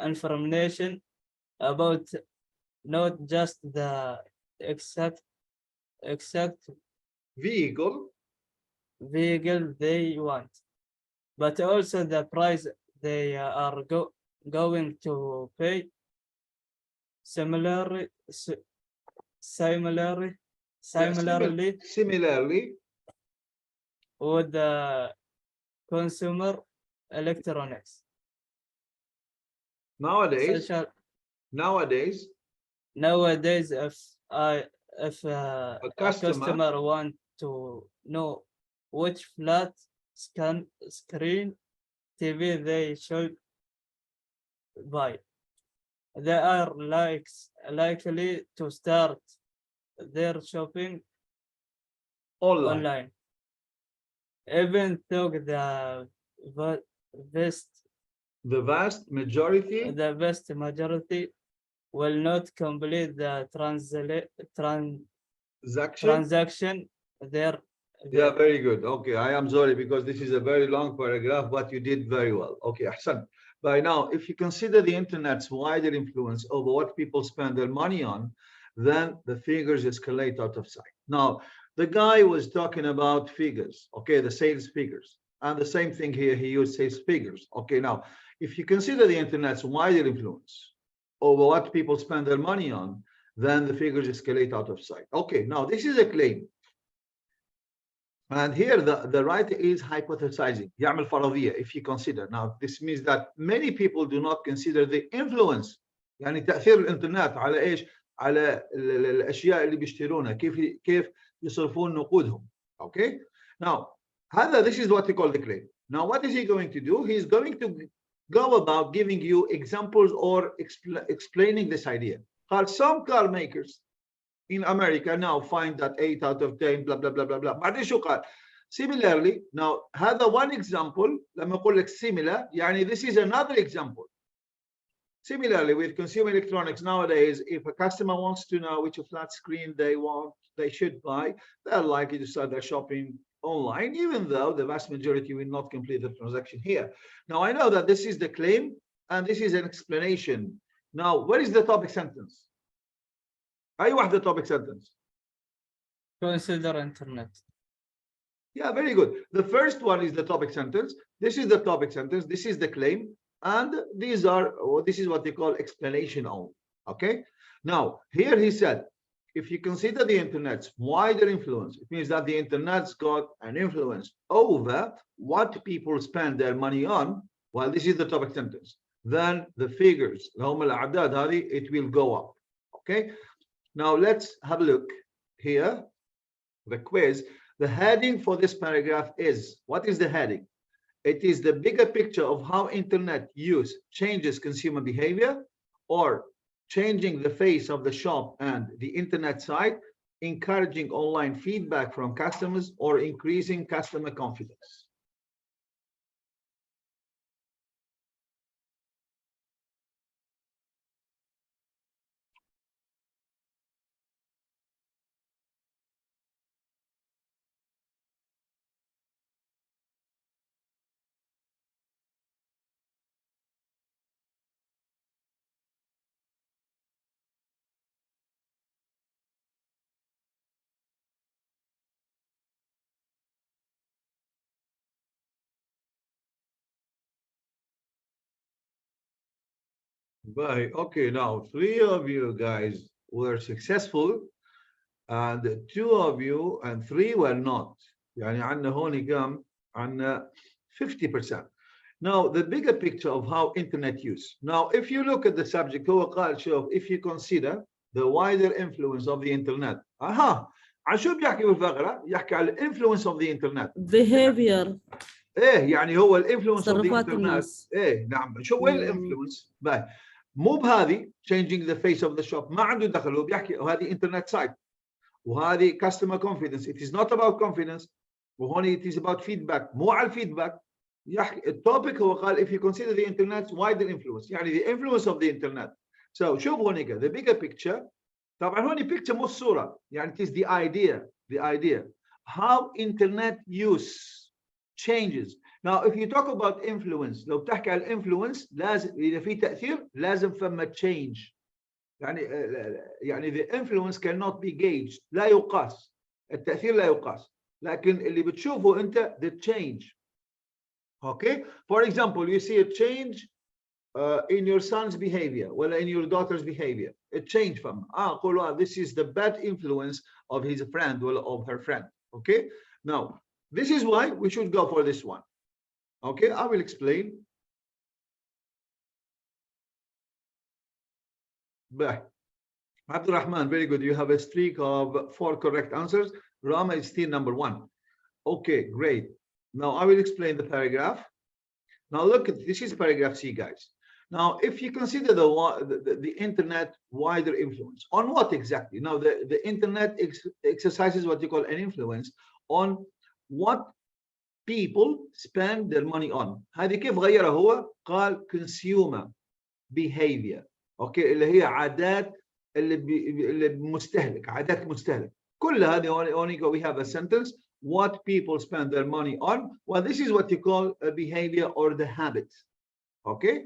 G: information about not just the exact vehicle they want, but also the price they are going to pay. Similarly, with the consumer electronics.
A: Nowadays,
G: if a customer want to know which flat screen TV they should buy, they are likely to start their shopping online. Even though the vast majority will not complete the transaction there.
A: Yeah, very good. Okay, I am sorry because this is a very long paragraph, but you did very well. Okay, Ahsan. By now, if you consider the internet's wider influence over what people spend their money on, then the figures escalate out of sight. Now, the guy was talking about figures, okay, the sales figures. And the same thing here, he used sales figures. Okay, now, if you consider the internet's wider influence over what people spend their money on, then the figures escalate out of sight. Okay, now this is a claim. And here the writer is hypothesizing. يعمل فرضية. If you consider, now this means that many people do not consider the influence, يعني تأثير الإنترنت على إيش؟ على الأشياء اللي بيشترونها، كيف يصرفون نقودهم. Okay, now this is what we call the claim. Now what is he going to do? He's going to go about giving you examples or explaining this idea. Some car makers in America now find that 8 out of 10 blah blah blah blah blah. بعدين شو قال؟ Similarly, now هذا one example. لما أقول لك similar يعني this is another example. Similarly, with consumer electronics nowadays, if a customer wants to know which flat screen they should buy, they're likely to start their shopping online, even though the vast majority will not complete the transaction here. Now, I know that this is the claim, and this is an explanation. Now, what is the topic sentence? أي واحدة topic sentence?
G: Consider internet.
A: Yeah, very good. The first one is the topic sentence. This is the topic sentence. This is the claim. And these are, or this is what they call explanation only. Okay. Now, here he said, if you consider the internet's wider influence, it means that the internet's got an influence over what people spend their money on. Well, this is the topic sentence. Then the figures, it will go up. Okay. Now let's have a look here. The quiz. The heading for this paragraph is, what is the heading? It is the bigger picture of how internet use changes consumer behavior, or changing the face of the shop and the internet site, encouraging online feedback from customers, or increasing customer confidence. Right. Okay. Now, 3 of you guys were successful, and 2 of you and 3 were not. يعني عندنا هون كم؟ عندنا 50%. Now, the bigger picture of how internet use. Now, if you look at the subject, هو قال شوف, if you consider the wider influence of the internet. عن شو بيحكي بالفقرة؟ يحكي على influence of the internet.
B: behavior.
A: ايه يعني هو الانفلونس اوف ذا
B: تصرفات
A: انترنت.
B: الناس.
A: ايه نعم. شو وين الانفلونس؟ مو بهذه changing the face of the shop، ما عنده دخل، هو بيحكي وهذه انترنت سايت وهذه customer confidence. It is not about confidence، وهون it is about feedback. مو على الفيدباك، يحكي التوبيك هو قال if you consider the internet's wider influence، يعني the influence of the internet. So شوف هونيك the bigger picture. طبعا هون picture مو الصورة، يعني it is the idea how internet use changes. Now if you talk about influence، لو بتحكي على الانفلونس لازم اذا في تاثير لازم فما change. يعني the influence cannot be gauged، لا يقاس، التاثير لا يقاس، لكن اللي بتشوفه انت the change. Okay, for example you see a change in your son's behavior ولا in your daughter's behavior. A change from قولوا this is the bad influence of his friend or of her friend. Okay, now this is why we should go for this one. Okay, I will explain. Abdul Rahman, very good. You have a streak of 4 correct answers. Rama is still number 1. Okay, great. Now I will explain the paragraph. Now look at this is paragraph C, guys. Now, if you consider the internet wider influence on what exactly? Now, the internet exercises what you call an influence on what people spend their money on. هذه كيف غيرها هو؟ قال consumer behavior. اوكي، اللي هي عادات اللي مستهلك، عادات المستهلك. كل هذه we have a sentence what people spend their money on. Well, this is what you call a behavior or the habit. Okay.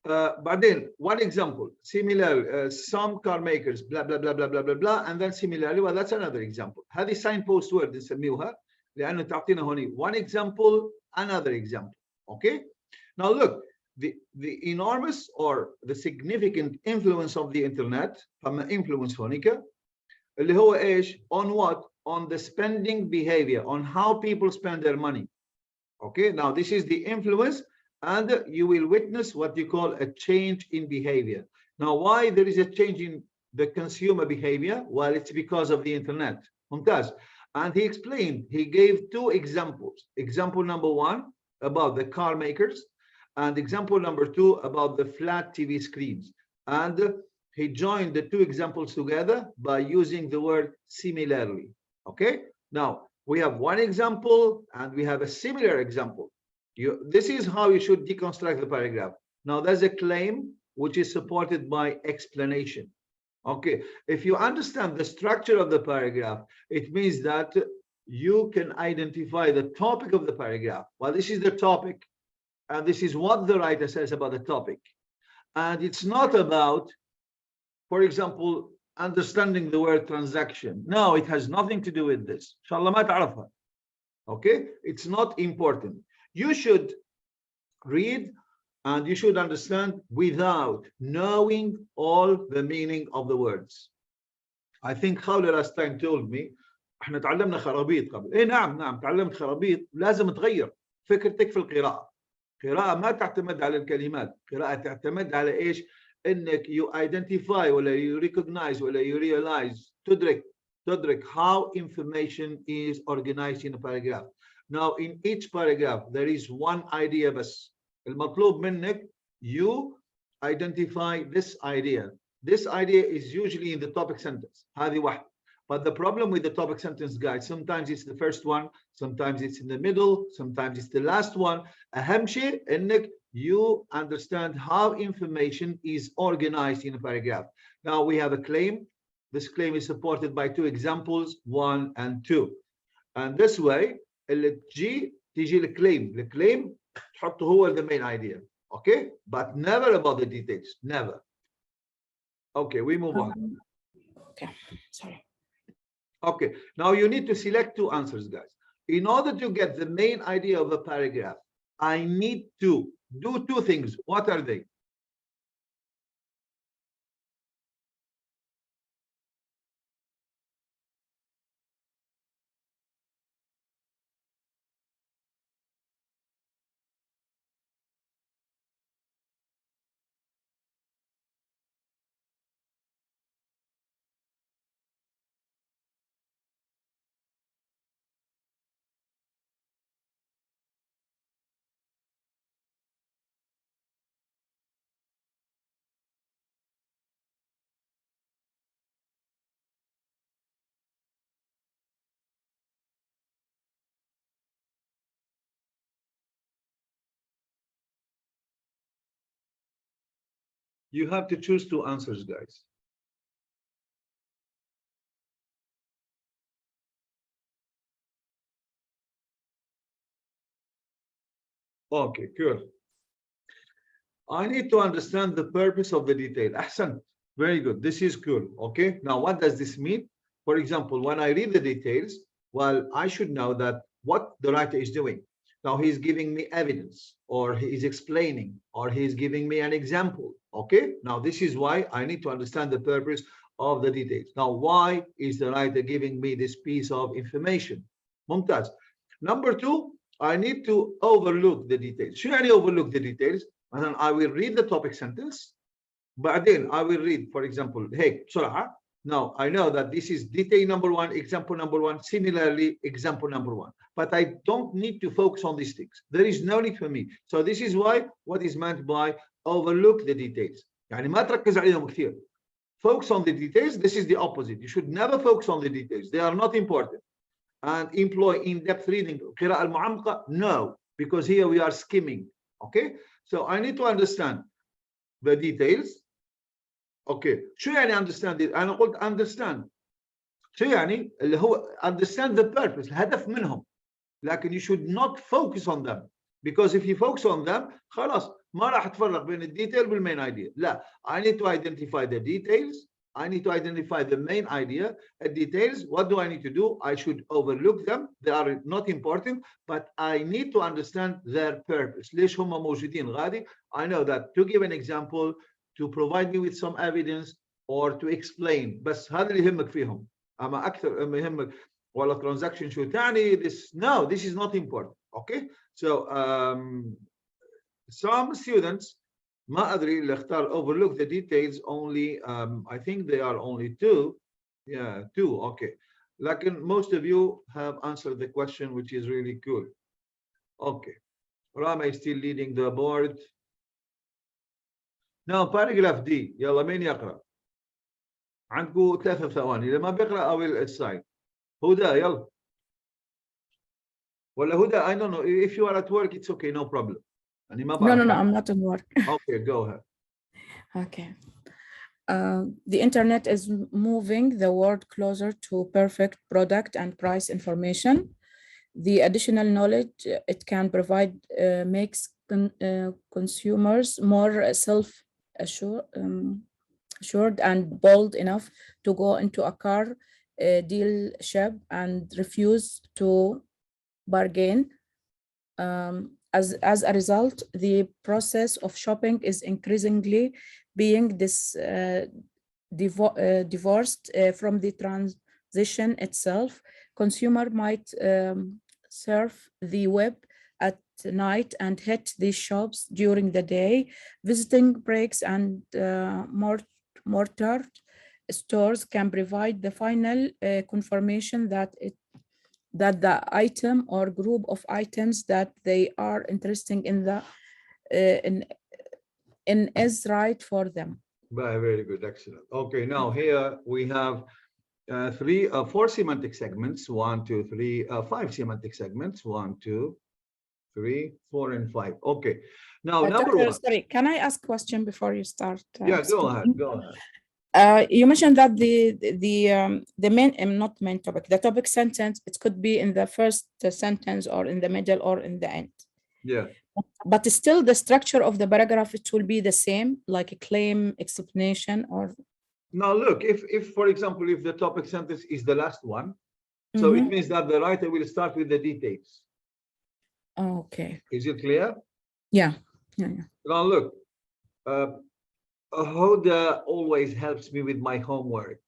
A: بعدين one example, similar some car makers blah blah blah blah blah blah blah, and then similarly, well that's another example. هذه signpost word نسميوها لأنه تعطينا هوني one example, another example. Okay. Now look, the enormous or the significant influence of the internet, فما influence هونيك اللي هو ايش؟ on what? On the spending behavior, on how people spend their money. Okay, now this is the influence, and you will witness what you call a change in behavior. Now, why there is a change in the consumer behavior? Well, it's because of the internet. ممتاز. And he explained, he gave 2 examples. Example number 1 about the car makers, and example number 2 about the flat TV screens. And he joined the 2 examples together by using the word similarly. Okay, now we have one example and we have a similar example. This is how you should deconstruct the paragraph. Now there's a claim which is supported by explanation. Okay, if you understand the structure of the paragraph, it means that you can identify the topic of the paragraph. Well, this is the topic, And this is what the writer says about the topic. And it's not about, for example, understanding the word transaction. No, it has nothing to do with this. Inshallah ma ta'rafha. Okay, it's not important. You should read and you should understand without knowing all the meaning of the words. I think Khawla last time told me احنا تعلمنا خرابيط قبل. ايه نعم تعلمت خرابيط. لازم تغير فكرتك في القراءة. قراءة ما تعتمد على الكلمات، قراءة تعتمد على ايش؟ انك you identify ولا you recognize ولا you realize تدرك how information is organized in a paragraph. Now in each paragraph there is one idea بس. المطلوب منك you identify this idea. This idea is usually in the topic sentence. هذه واحدة. But the problem with the topic sentence guide, sometimes it's the first one, sometimes it's in the middle, sometimes it's the last one. أهم شيء إنك you understand how information is organized in a paragraph. Now we have a claim. This claim is supported by two examples, 1 and 2. And this way, تجي الكليم. الكليم تحطه هو the main idea. Okay? But never about the details. Never. Okay, we move on.
F: Okay, sorry.
A: Okay, now you need to select two answers, guys. In order to get the main idea of a paragraph, I need to do two things. What are they? You have to choose two answers, guys. Okay, cool. I need to understand the purpose of the detail. Ahsan, very good. This is cool. Okay, now what does this mean? For example, when I read the details, well, I should know that what the writer is doing. Now he's giving me evidence, or he is explaining, or he's giving me an example. Okay, now this is why I need to understand the purpose of the details. Now, why is the writer giving me this piece of information? Mumtaz. Number two, I need to overlook the details. Should I overlook the details? And then I will read the topic sentence. But then I will read, for example, hey, بسرعة. Now I know that this is detail number 1, example number 1, similarly, example number 1. But I don't need to focus on these things. There is no need for me. So this is why what is meant by overlook the details. يعني ما تركز عليهم كثير. Focus on the details. This is the opposite. You should never focus on the details. They are not important. And employ in-depth reading. قراءة المعمقة? No, because here we are skimming. Okay, so I need to understand the details. Okay, شو يعني understand it؟ أنا قلت understand. شو يعني؟ اللي هو understand the purpose. الهدف منهم. لكن you should not focus on them, because if you focus on them خلاص ما راح تفرق بين الديتيل والmain idea. لا, I need to identify the details. I need to identify the main idea. The details, what do I need to do? I should overlook them. They are not important, but I need to understand their purpose. ليش هم موجودين غادي? I know that to give an example, to provide me with some evidence, or to explain. بس هذا اللي يهمك فيهم. أما أكثر ما يهمك ولا transaction شو تعني this? No, this is not important. Okay, so some students ما أدري اللي اختار overlook the details only. I think they are only 2. Yeah, 2. Okay, لكن most of you have answered the question, which is really cool. Okay, Rama is still leading the board. Now paragraph D. يلا مين يقرأ؟ عندكم 3 ثواني. إذا ما بيقرأ I will assign. هدى يلا. ولا هدى, I don't know. If you are at work, it's okay, no problem.
F: No, I'm not in work.
A: Okay, go ahead.
F: Okay. The internet is moving the world closer to perfect product and price information. The additional knowledge it can provide makes consumers more self-assured assured and bold enough to go into a car dealership and refuse to bargain. As a result, the process of shopping is increasingly being divorced from the transition itself. Consumer might surf the web at night and hit these shops during the day. Visiting breaks and mortar stores can provide the final confirmation that the item or group of items that they are interested in is right for them.
A: Very good, excellent. Okay, now here we have four semantic segments. 1, 2, 3, 5 semantic segments. 1, 2, 3, 4, and 5. Okay. Now, number
F: Doctor,
A: one.
F: sorry, can I ask a question before you start?
A: Yeah, go ahead.
F: speaking?
A: Go ahead.
F: You mentioned that the main not main topic, the topic sentence, it could be in the first sentence or in the middle or in the end.
A: Yeah.
F: But still the structure of the paragraph, it will be the same, like a claim, explanation, or
A: Now look, if for example, if the topic sentence is the last one, so it means that the writer will start with the details.
F: okay.
A: Is it clear?
F: Yeah.
A: Now look, Hoda always helps me with my homework.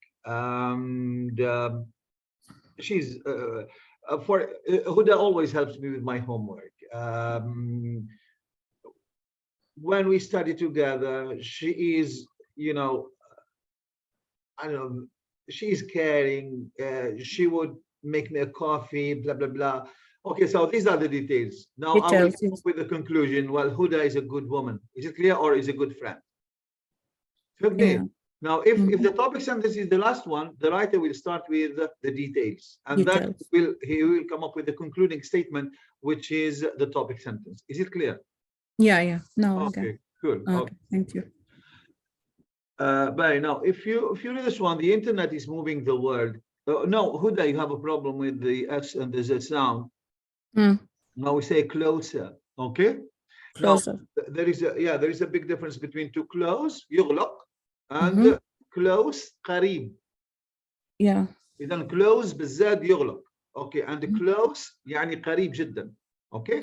A: She's Huda always helps me with my homework. When we study together, she is, you know, I don't know, she's caring. She would make me a coffee, blah, blah, blah. Okay, so these are the details. Now I will come up with the conclusion. Well, Huda is a good woman. Is it clear, or is a good friend?
F: Yeah.
A: Now, if the topic sentence is the last one, the writer will start with the details, and then he will come up with the concluding statement, which is the topic sentence. Is it clear?
F: Yeah. No.
A: Okay, cool.
F: Okay, thank you.
A: But now, if you read this one, the internet is moving the world. No, Huda, you have a problem with the S and the Z sound. Now we say closer. Okay.
F: Closer.
A: Now, there is a big difference between to close, يغلق, and close, قريب.
F: Yeah.
A: إذا close بالزاد يغلق. Okay, and close يعني قريب جدا. Okay.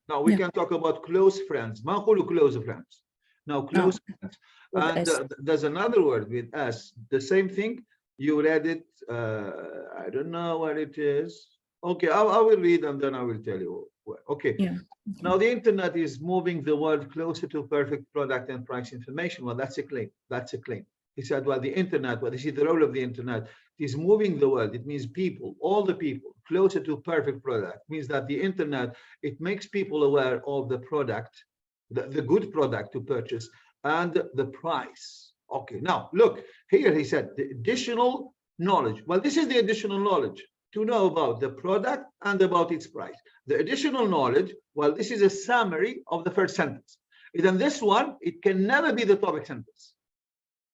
A: Now we can talk about close friends. ما نقول close friends. Now close friends. And there's another word with S. The same thing. You read it. I don't know what it is. Okay, I will read and then I will tell you. Okay.
F: Yeah.
A: Now the internet is moving the world closer to perfect product and price information. Well, that's a claim. That's a claim. He said, well, the internet, well, this is the role of the internet, is moving the world. It means people, all the people, closer to perfect product. It means that the internet, it makes people aware of the product, the good product to purchase, and the price. Okay, now look, here he said the additional knowledge. Well, this is the additional knowledge to know about the product and about its price. The additional knowledge, well, this is a summary of the first sentence. And then this one, it can never be the topic sentence.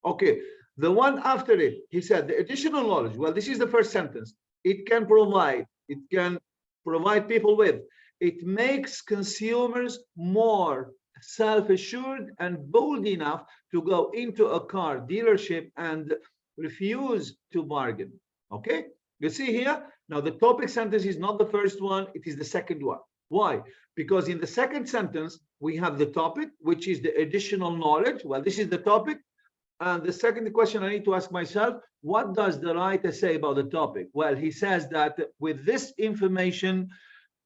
A: Okay, the one after it, he said the additional knowledge, well, this is the first sentence. It can provide people with, it makes consumers more self-assured and bold enough to go into a car dealership and refuse to bargain. Okay, you see here, now the topic sentence is not the first one, it is the second one. Why? Because in the second sentence, we have the topic, which is the additional knowledge. Well, this is the topic. And the second question I need to ask myself, what does the writer say about the topic? Well, he says that with this information,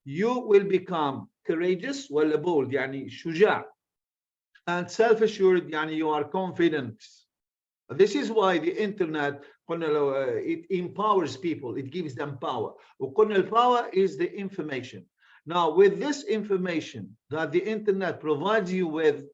A: you will become courageous, well, bold, يعني شجاع, and self-assured, يعني you are confident. This is why the internet, it empowers people, it gives them power. وقلنا الpower is the information. Now, with this information that the internet provides you with,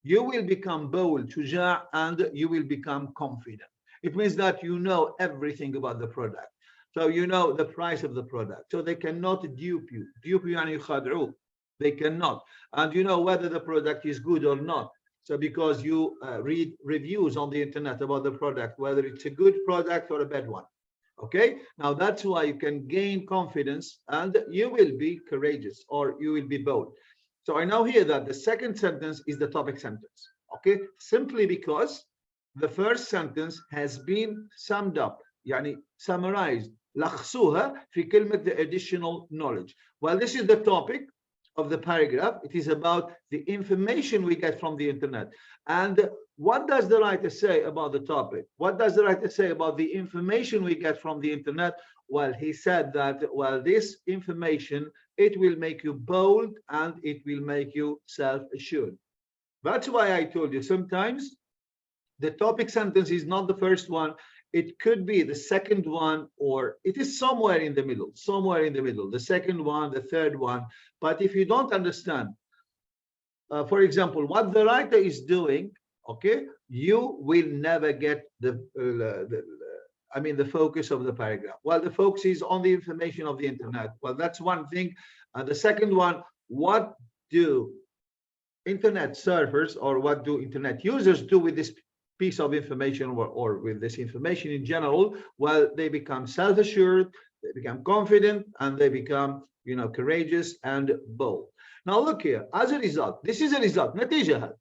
A: you will become bold, شجاع, and you will become confident. It means that you know everything about the product. So you know the price of the product. So they cannot dupe you. Dupe you يعني يخدعوك. They cannot. And you know whether the product is good or not. So because you read reviews on the internet about the product, whether it's a good product or a bad one. Okay, now that's why you can gain confidence and you will be courageous or you will be bold. So I know here that the second sentence is the topic sentence, okay? Simply because the first sentence has been summed up, يعني summarized, لخصوها في كلمة the additional knowledge. Well, this is the topic of the paragraph. It is about the information we get from the internet. And what does the writer say about the topic? What does the writer say about the information we get from the internet? Well, he said that, well, this information, it will make you bold and it will make you self-assured. That's why I told you sometimes the topic sentence is not the first one. It could be the second one, or it is somewhere in the middle, the second one, the third one. But if you don't understand, for example, what the writer is doing, okay, you will never get the focus of the paragraph. Well, the focus is on the information of the internet. Well, that's one thing. The second one, what do internet servers or what do internet users do with this piece of information or with this information in general? Well, they become self-assured, they become confident, and they become, you know, courageous and bold. Now look here, as a result, this is a result. نتيجة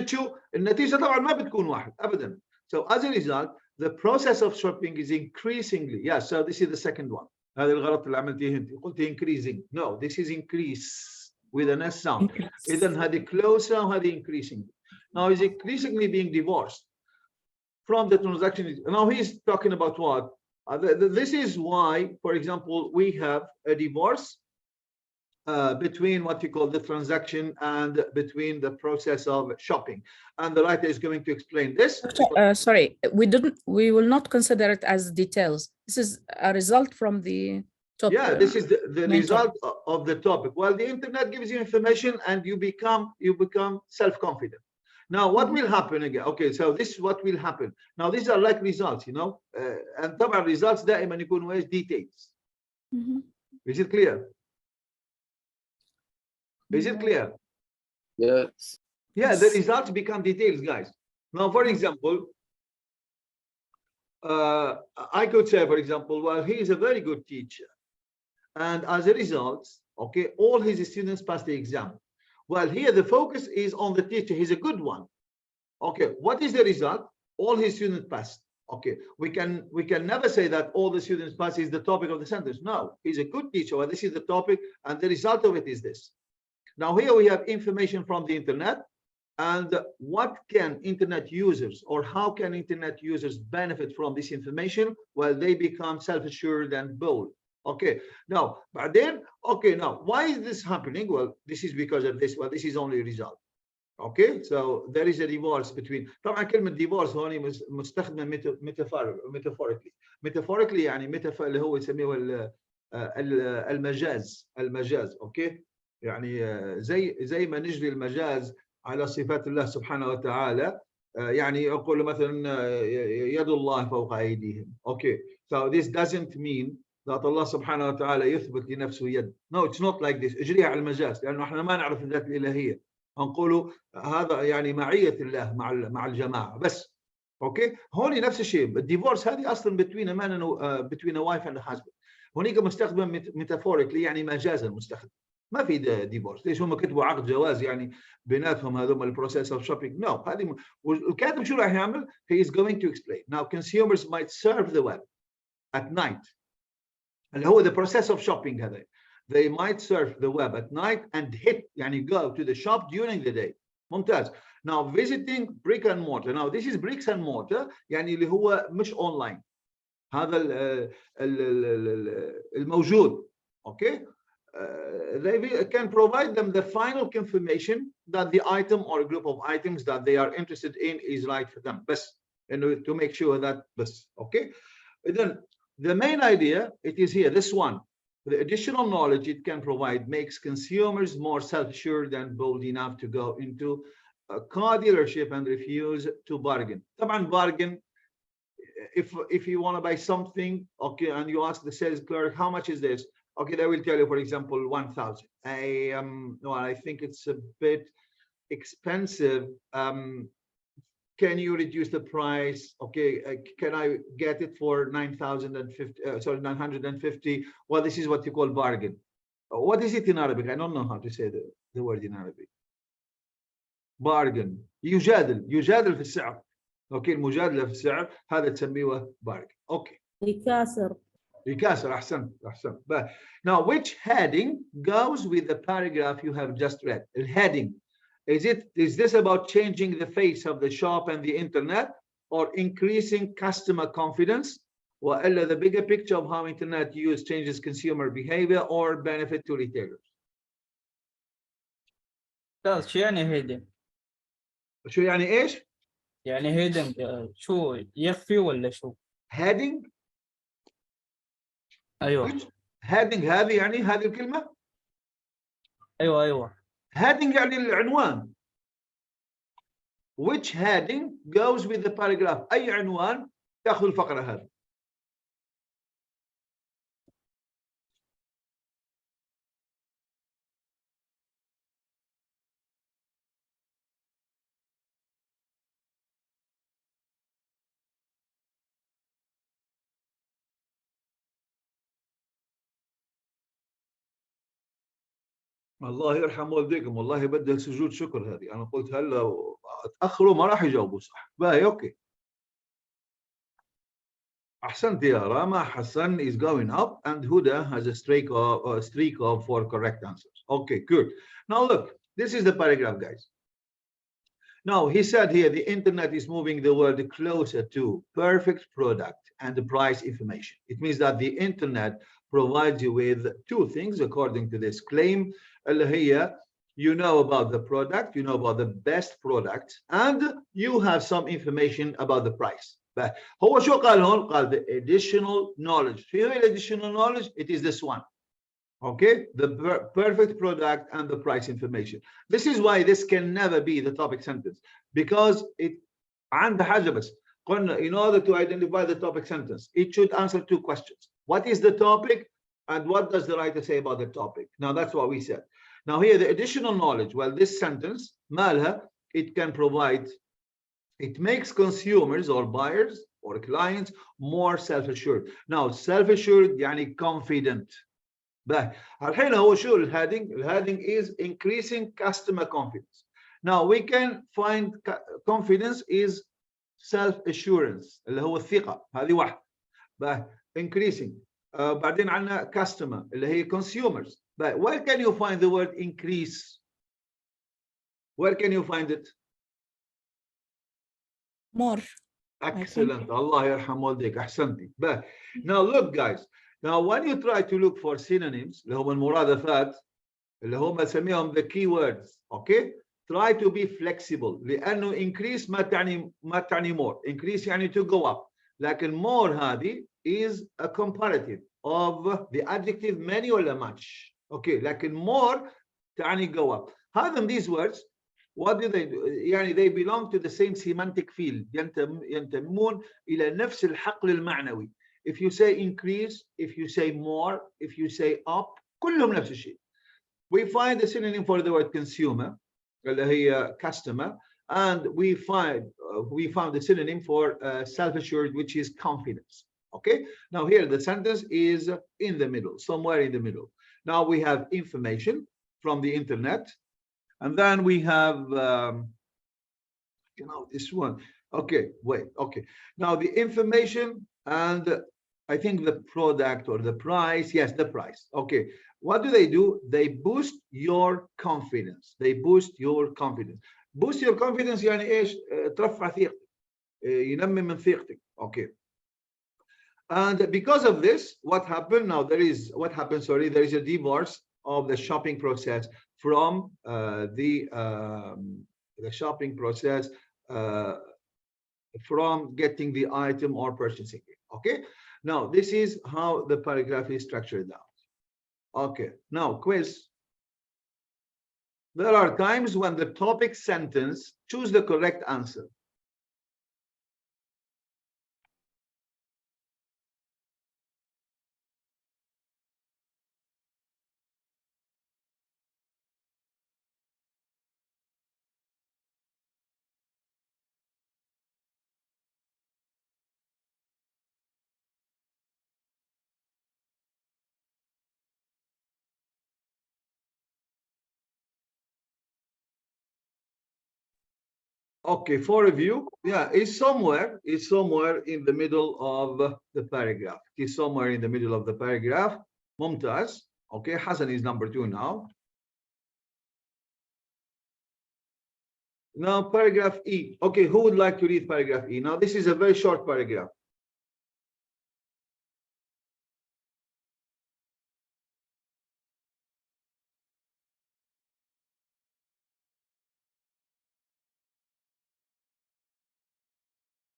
A: شو؟ النتيجة طبعا ما بتكون واحد أبدا. So as a result, the process of shopping is increasingly, yeah, so this is the second one. هذا الغلط اللي عملتيه انت، قلت increasing. No, this is increase with an S sound. إذن هذه closer وهذه increasing. Now is increasingly being divorced from the transaction. Now he's talking about what? This is why, for example, we have a divorce between what you call the transaction and between the process of shopping. And the writer is going to explain this.
F: Sorry, we will not consider it as details. This is a result from the topic.
A: Yeah, this is the result of the topic. Well, the internet gives you information and you become self-confident. Now, what will happen again? Okay, so this is what will happen. Now, these are like results, you know, and طبعا results دائما يكونوا ايش details. Is it clear? Is it clear?
E: Yes.
A: Yeah, the results become details, guys. Now, for example, I could say, for example, well, he is a very good teacher. And as a result, okay, all his students passed the exam. Well, here the focus is on the teacher. He's a good one. Okay, what is the result? All his students passed. Okay, we can never say that all the students pass is the topic of the sentence. No, he's a good teacher. Well, this is the topic, and the result of it is this. Now here we have information from the internet, and what can internet users or how can internet users benefit from this information? Well, they become self-assured and bold. Okay, now, but then, okay, now, why is this happening? Well, this is because of this. Well, this is only a result. Okay, so there is a divorce between. طبعا كلمة divorce هون مستخدمة metaphorically يعني اللي هو يسميه المجاز. اوكي، يعني زي ما نجري المجاز على صفات الله سبحانه وتعالى، يعني يقول مثلا يد الله فوق أيديهم. Okay, so this doesn't mean that Allah سبحانه وتعالى يثبت لنفسه يد. No, it's not like this. اجريها على المجاز لأنه احنا ما نعرف الذات الإلهية. نقولوا هذا يعني معية الله مع الجماعة بس. Okay, هون نفس الشيء. الديفورس هذه أصلا between a man and between a wife and a husband. هونيك مستخدم metaphorically يعني مجازا مستخدم. ما في ديفورس. ليش هم كتبوا عقد جواز يعني بيناتهم هذول البروسيس اوف شوبينج؟ نو، هذه والكاتب شو راح يعمل؟ he is going to explain. Now consumers might surf the web at night. اللي هو the process of shopping هذا. They might surf the web at night and hit يعني go to the shop during the day. ممتاز. Now visiting brick and mortar. Now this is bricks and mortar يعني اللي هو مش online. هذا الموجود. Okay. They can provide them the final confirmation that the item or a group of items that they are interested in is right for them. Best, and to make sure that best. Okay. Then the main idea, it is here. This one, the additional knowledge it can provide makes consumers more self-assured and bold enough to go into a car dealership and refuse to bargain. طبعا bargain. If you want to buy something, okay, and you ask the sales clerk, how much is this? Okay, they will tell you, for example, 1,000. No, I think it's a bit expensive. Can you reduce the price? Okay, can I get it for 9,050? Sorry, 950. Well, this is what you call bargain. What is it in Arabic? I don't know how to say the word in Arabic. Bargain. يجادل في السعر. اوكي المجادله في السعر هذا تسميه bargain. اوكي.
B: يكاسر.
A: يكاسر احسنت. But now which heading goes with the paragraph you have just read? The heading. Is this about changing the face of the shop and the internet or increasing customer confidence? وإلا the bigger picture of how internet use changes consumer behavior or benefit to retailers?
G: لا شو يعني هيدن؟
A: شو يعني ايش؟
G: يعني هيدن شو يخفي ولا شو؟
A: heading.
G: ايوه
A: heading هذه يعني هذه الكلمة.
G: ايوه
A: heading يعني العنوان. which heading goes with the paragraph? أي عنوان تأخذ الفقرة هذه؟ الله يرحم والديكم والله بدها سجود شكر هذه انا قلت هلا تاخروا ما راح يجاوبوا صح باهي اوكي احسنت يا راما حسن is going up and Huda has a streak of 4 correct answers. Okay, good. Now look, this is the paragraph, guys. Now he said here the internet is moving the world closer to perfect product and the price information. It means that the internet provides you with two things according to this claim. Here, you know about the product, you know about the best product, and you have some information about the price. But هو شو قال هون؟ قال the additional knowledge. شو هي additional knowledge? It is this one. Okay, the perfect product and the price information. This is why this can never be the topic sentence, because it عند حاجة بس قلنا in order to identify the topic sentence it should answer two questions. What is the topic and what does the writer say about the topic? Now that's what we said. Now here the additional knowledge, well this sentence مالها, it can provide, it makes consumers or buyers or clients more self-assured. Now self-assured يعني confident. بقى الحين هو شو الهادing؟ الهادing is increasing customer confidence. Now we can find confidence is self-assurance اللي هو الثقة هذه واحدة. بقى increasing. بعدين عندنا customer اللي هي consumers. But where can you find the word increase? Where can you find it?
F: More.
A: Excellent. Allah يرحم والديك. أحسنتي. But now look guys. Now when you try to look for synonyms اللي هم المرادفات اللي هم نسميهم the keywords, okay? Try to be flexible لأنه increase ما تعني more. Increase يعني to go up. لكن more هذه is a comparative of the adjective many ولا much. Okay. لكن more تعني go up. هذا these words what do they do? يعني they belong to the same semantic field. ينتمون إلى نفس الحقل المعنوي. If you say increase, if you say more, if you say up, كلهم نفس الشيء. We find a synonym for the word consumer, اللي هي customer, and we found a synonym for self-assured, which is confidence. Okay. Now here the sentence is in the middle, somewhere in the middle. Now we have information from the internet, and then we have this one. Okay, wait. Okay. Now the information and I think the product or the price. Yes, the price. Okay. What do? They boost your confidence. They boost your confidence. Boost your confidence يعني ايش؟ ترفع ثقتك. ينمي من ثقتك. Okay. And because of this, what happened now? There is a divorce of the shopping process from the shopping process from getting the item or purchasing it. Okay. Now this is how the paragraph is structured out. Okay. Now quiz. There are times when the topic sentence choose the correct answer. Okay, for review, yeah, it's somewhere in the middle of the paragraph. It's somewhere in the middle of the paragraph. Mumtaz. Okay, Hassan is number 2 now. Now, paragraph E. Okay, who would like to read paragraph E? Now, this is a very short paragraph.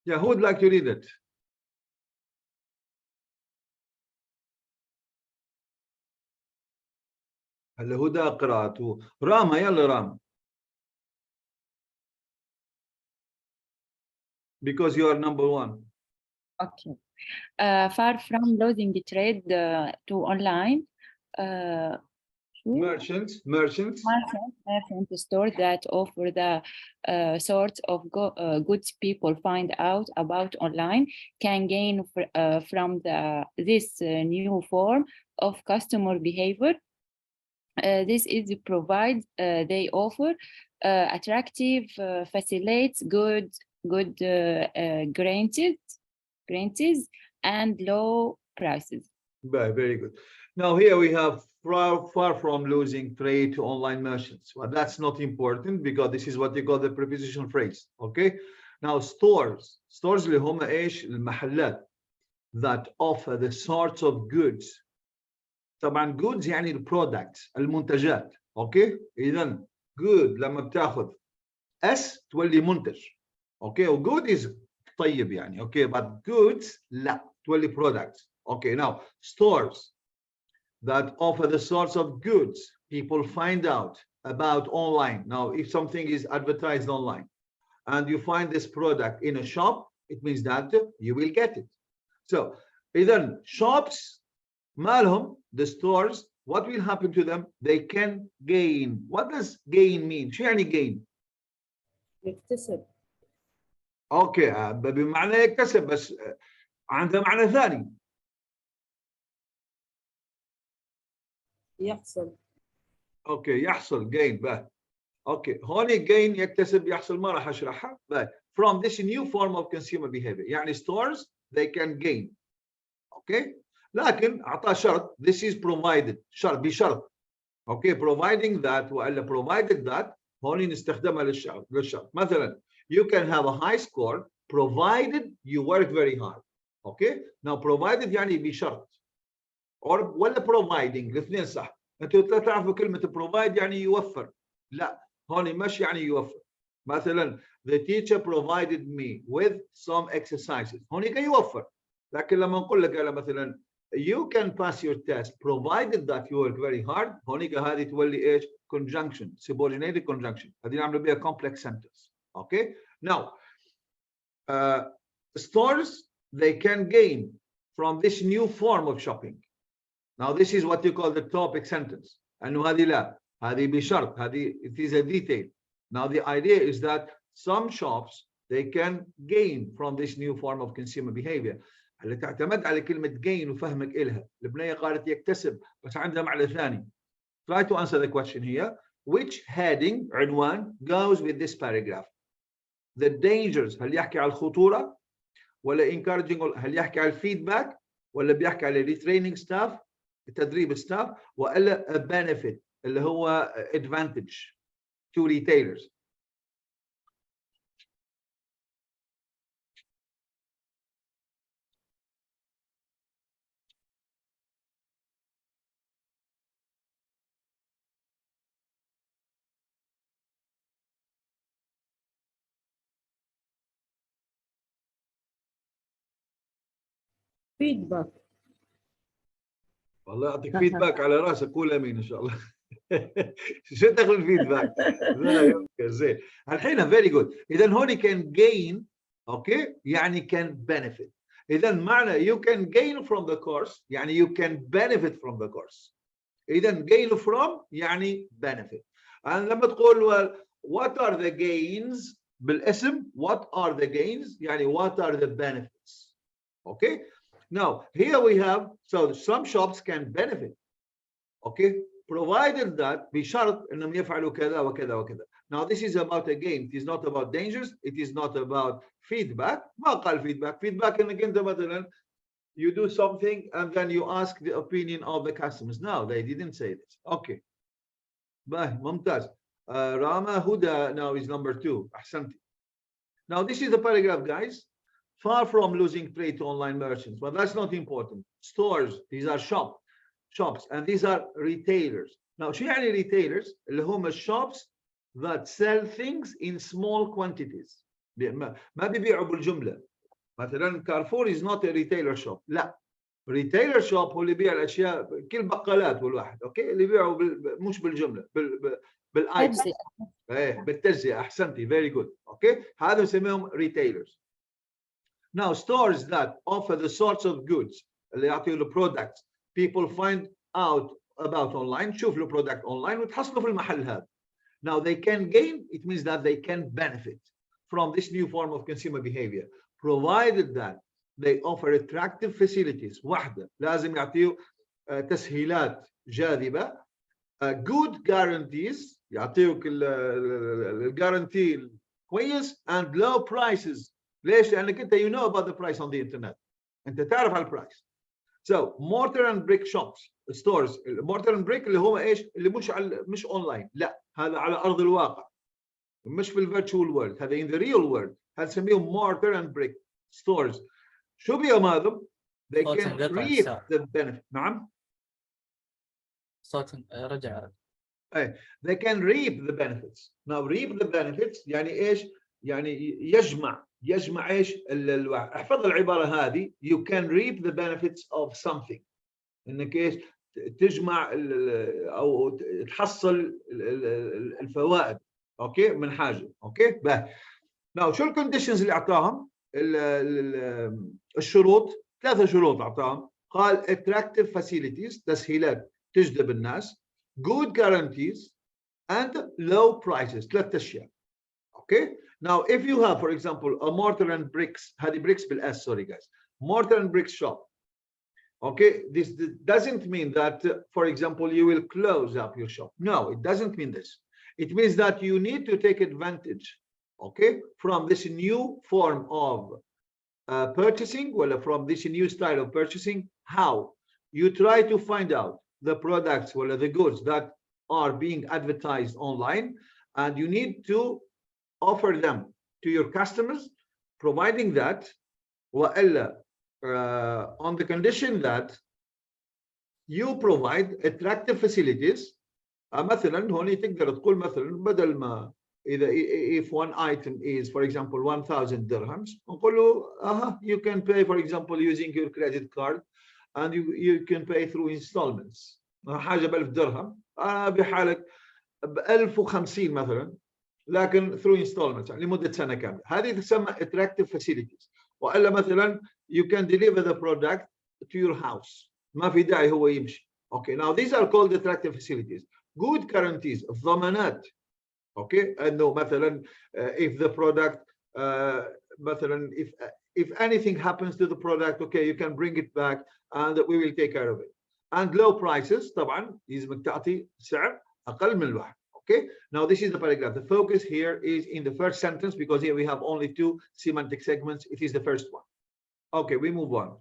A: Yeah, who would like to read it? هلا هدى قراءته. راما يلا راما. Because you are number 1.
D: Okay. Far from losing trade to online,
A: Merchants.
D: merchant stores that offer the sorts of goods people find out about online can gain from this new form of customer behavior. This is provide they offer attractive, facilitates good guarantees and low prices.
A: Very good. Now here we have far from losing trade to online merchants. Well, that's not important because this is what you call the preposition phrase. Okay. Now stores اللي هم ايش؟ المحلات that offer the sorts of goods. طبعا goods يعني البرودكتس المنتجات. اوكي. اذا good لما بتاخذ اس تولي منتج. اوكي. و good is طيب يعني. اوكي. but goods لا تولي products. Okay, now stores that offer the sorts of goods people find out about online. Now, if something is advertised online and you find this product in a shop, it means that you will get it. So, then shops, malhum, the stores, what will happen to them? They can gain. What does gain mean? شو يعني gain?
B: يكتسب.
A: Okay, بمعنى يكتسب بس عنده معنى ثاني.
B: يحصل.
A: اوكي يحصل gain بقى. اوكي هون gain يكتسب يحصل ما راح اشرحها بقى. From this new form of consumer behavior يعني stores they can gain. اوكي لكن اعطاه شرط this is provided شرط بشرط. اوكي providing that والا provided that هون نستخدمها للشرط. مثلا you can have a high score provided you work very hard. اوكي now provided يعني بشرط. ولا providing الاثنين صح. انتوا لا تعرفوا كلمه provide يعني يوفر. لا هون مش يعني يوفر. مثلا the teacher provided me with some exercises. هون يوفر. لكن لما نقول لك مثلا you can pass your test provided that you work very hard. هون هذه تولي ايش؟ conjunction subordinated conjunction. هذه نعمل بها complex sentence. Okay. Now stores they can gain from this new form of shopping. Now this is what you call the topic sentence. أنه هذه لا هذه بشرط هذه it is a detail. Now the idea is that some shops they can gain from this new form of consumer behavior. اللي تعتمد على كلمة gain وفهمك إلها. البنية قالت يكتسب بس عندها معنى ثاني. Try to answer the question here. Which heading عنوان goes with this paragraph? The dangers هل يحكي على الخطورة ولا encouraging هل يحكي على الفيدباك ولا بيحكي على retraining staff تدريب ستاف والا a benefit اللي هو advantage to retailers.
B: feedback.
A: والله يعطيك فيدباك على راسك قول امين ان شاء الله. شو دخل الفيدباك؟ زين الحين فيري جود. اذا هون كان gain اوكي يعني كان benefit. اذا معنى you can gain from the course يعني you can benefit from the course. اذا gain from يعني benefit. لما تقول what are the gains بالاسم what are the gains يعني what are the benefits. Okay. Now here we have so some shops can benefit. Okay. Provided that بشرط انهم يفعلوا كذا وكذا وكذا. Now this is about a game. It is not about dangers. It is not about feedback. ما قال feedback انك انت مثلا you do something and then you ask the opinion of the customers. No, they didn't say this. Okay. باهي ممتاز. Rama Huda now is number 2. أحسنتي. Now this is the paragraph, guys. Far from losing trade to online merchants, but that's not important. Stores, these are shops, and these are retailers. Now شو يعني retailers؟ اللي هم shops that sell things in small quantities. ما بيبيعوا بالجملة. مثلا كارفور is not a retailer shop. لا. retailer shop هو اللي يبيع الاشياء كل بقالات والواحد، اوكي، اللي يبيعوا مش بالجملة بالايتم. ايه بالتجزئة. احسنتي. very good. اوكي. هذا نسميهم retailers. Now stores that offer the sorts of goods اللي يعطيوا له products people find out about online. شوف له product online وتحصله في المحل هذا. Now they can gain, it means that they can benefit from this new form of consumer behavior, provided that they offer attractive facilities. واحدة لازم يعطيوا تسهيلات جاذبة, good guarantees, يعطيوك الجارانتي كويس, and low prices. ليش؟ لأنك أنت you know about the price on the internet. أنت تعرف على البرايس. So mortar and brick shops, stores, mortar and brick اللي هو ايش؟ اللي مش اونلاين، لا هذا على ارض الواقع، مش في الفيرتشوال وورلد، هذا in the real world. هذا نسميهم mortar and brick stores. شو بيهم هذا؟ They can reap the benefit. نعم؟
G: صوت رجع.
A: They can reap the benefits. Now reap the benefits يعني ايش؟ يعني يجمع ايش؟ احفظ العباره هذه. You can reap the benefits of something. انك ايش؟ تجمع او تحصل الفوائد، اوكي، من حاجه، اوكي. باهي. Now شو الكونديشنز اللي اعطاهم؟ الشروط، 3 شروط اعطاهم. قال attractive facilities، تسهيلات تجذب الناس، good guarantees and low prices. 3 اشياء. Okay. Now, if you have, for example, a mortar and bricks, هذه bricks بالS, sorry guys, mortar and bricks shop. Okay, this doesn't mean that, for example, you will close up your shop. No, it doesn't mean this. It means that you need to take advantage, okay, from this new form of purchasing, well, from this new style of purchasing. How? You try to find out the products, well, the goods that are being advertised online, and you need to offer them to your customers, providing that on the condition that you provide attractive facilities. مثلا هون تقدر تقول مثلا بدل ما if one item is, for example, 1,000 dirhams, نقول له you can pay, for example, using your credit card, and you can pay through installments. حاجة ب 1000 درهم بحالك ب 1050 مثلا، لكن through installments يعني لمدة سنة كاملة. هذه تسمى attractive facilities. وإلا مثلا you can deliver the product to your house. ما في داعي هو يمشي. Okay, now these are called attractive facilities. Good guarantees, ضمانات. Okay, إنه مثلا if the product مثلا if anything happens to the product, okay, you can bring it back and we will take care of it. And low prices طبعا يلزمك تعطي سعر أقل من الواحد. Okay, now this is the paragraph. The focus here is in the first sentence because here we have only 2 semantic segments. It is the first one. Okay, we move on.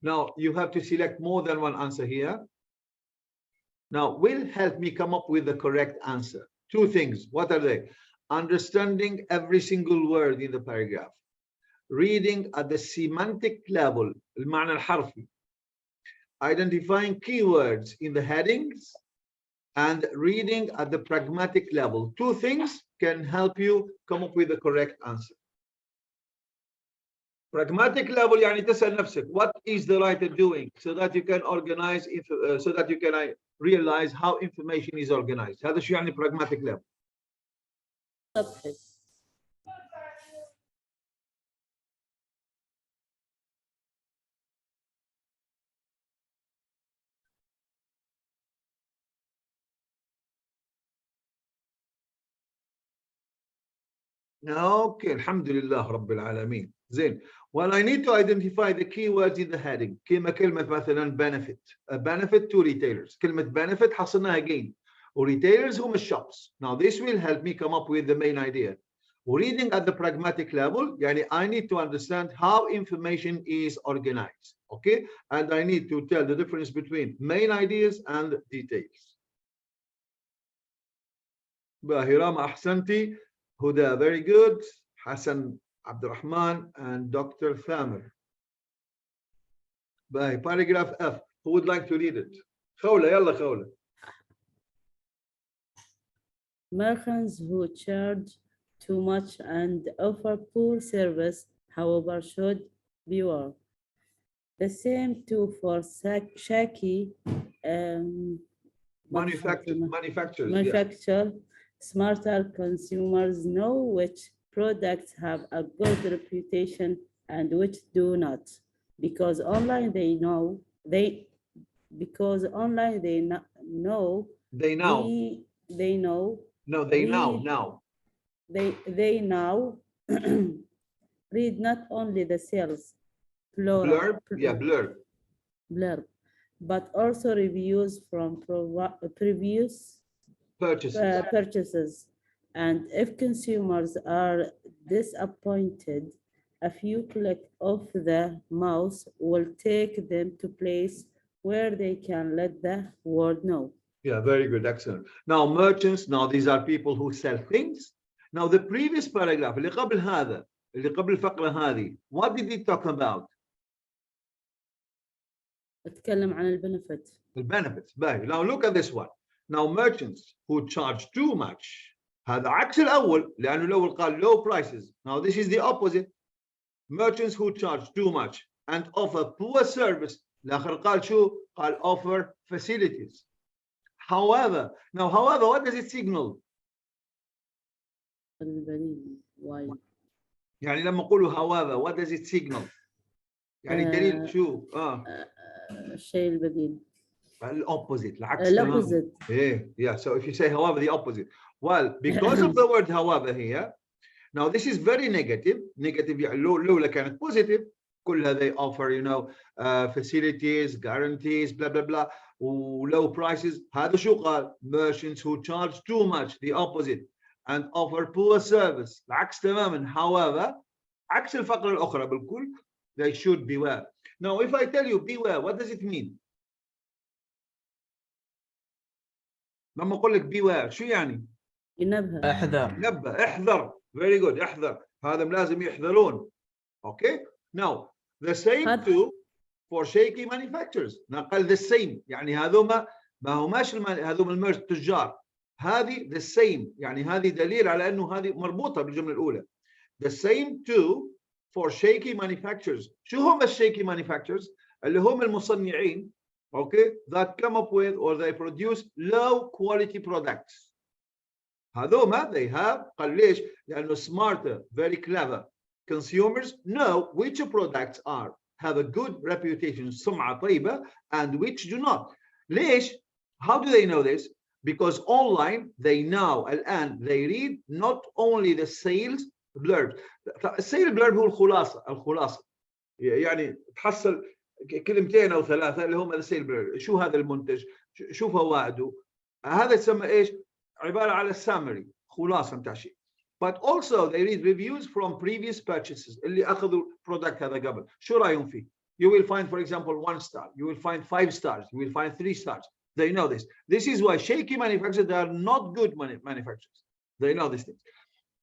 A: Now you have to select more than one answer here. Now will help me come up with the correct answer. 2 things. What are they? Understanding every single word in the paragraph. Reading at the semantic level, المعنى الحرفي. Identifying keywords in the headings, and reading at the pragmatic level. 2 things can help you come up with the correct answer. Pragmatic level يعني تسأل نفسك what is the writer doing, so that you can organize, so that you can realize how information is organized. هذا شو يعني pragmatic level. Okay, alhamdulillah rabbil alameen. زين. Well, I need to identify the keywords in the heading. كلمة مثلا benefit. A benefit to retailers. كلمة benefit حصلناها gain. وريتيلرز هم الشوبس. Now this will help me come up with the main idea. Reading at the pragmatic level, يعني I need to understand how information is organized, okay? And I need to tell the difference between main ideas and details. Hirama أحسنتي. Huda, very good. Hassan Abdurrahman and Dr. Thamer. By paragraph F, who would like to read it? Khawla, yalla Khawla.
B: Merchants who charge too much and offer poor service, however, should beware. The same too for shaky
A: Manufacturers.
B: manufacture. Smarter consumers know which products have a good reputation and which do not, because online they know they know
A: They now
B: read not only the sales
A: blurb,
B: but also reviews from previous purchases. And if consumers are disappointed, a few clicks of the mouse will take them to place where they can let the world know.
A: Yeah, very good, excellent. Now merchants, now these are people who sell things. Now the previous paragraph, اللي قبل هذا، اللي قبل الفقرة هذه, what did it talk about?
B: أتكلم عن البنفيت.
A: The benefits. Now look at this one. Now merchants who charge too much. هذا عكس الأول لأنه الأول قال low prices. Now this is the opposite. Merchants who charge too much and offer poor service. الآخر قال شو؟ قال offer facilities. However, what does it signal?
B: Why?
A: يعني لما نقول however, what does it signal? يعني دليل شو؟
B: الشيء البديل.
A: الopposite العكس.
B: الopposite.
A: Yeah. So if you say however, the opposite. Well, because of the word however here, now this is very negative. Negative يعني لولا كانت positive. كلها they offer, facilities, guarantees, blah blah blah, low prices. هذا شو قال? Merchants who charge too much, the opposite, and offer poor service. العكس تماما. However, عكس الفقرة الأخرى بالكل, they should beware. Now, if I tell you beware, what does it mean? لما أقول لك beware, شو يعني؟
B: ينبه.
A: احذر. Very good. احذر. هذا لازم يحذرون. Okay. Now, the same too for shaky manufacturers. نقل the same. يعني هذوما ما هماش هذوما المرج تجار. هذه the same. يعني هذه دليل على أنه هذه مربوطة بالجملة الأولى. The same too for shaky manufacturers. شو هم shaky manufacturers؟ اللي هم المصنعين, okay, that come up with or they produce low quality products. هذوما they have, قال ليش؟ لأنه smarter, very clever consumers know which products have a good reputation, سمعة طيبة, and which do not. ليش؟ How do they know this? Because online they now الآن they read not only the sales blurb. السيل blurb هو الخلاصة. يعني تحصل كلمتين أو ثلاثة اللي هم السيل blurb. شو هذا المنتج؟ شو فوائده؟ هذا يسمى إيش؟ عبارة على summary, خلاصة متاع شيء. But also they read reviews from previous purchases. اللي أخذوا product هذا قبل. شو رأيهم فيه? You will find, for example, 1 star. You will find 5 stars. You will find 3 stars. They know this. This is why shaky manufacturers, they are not good manufacturers. They know these things.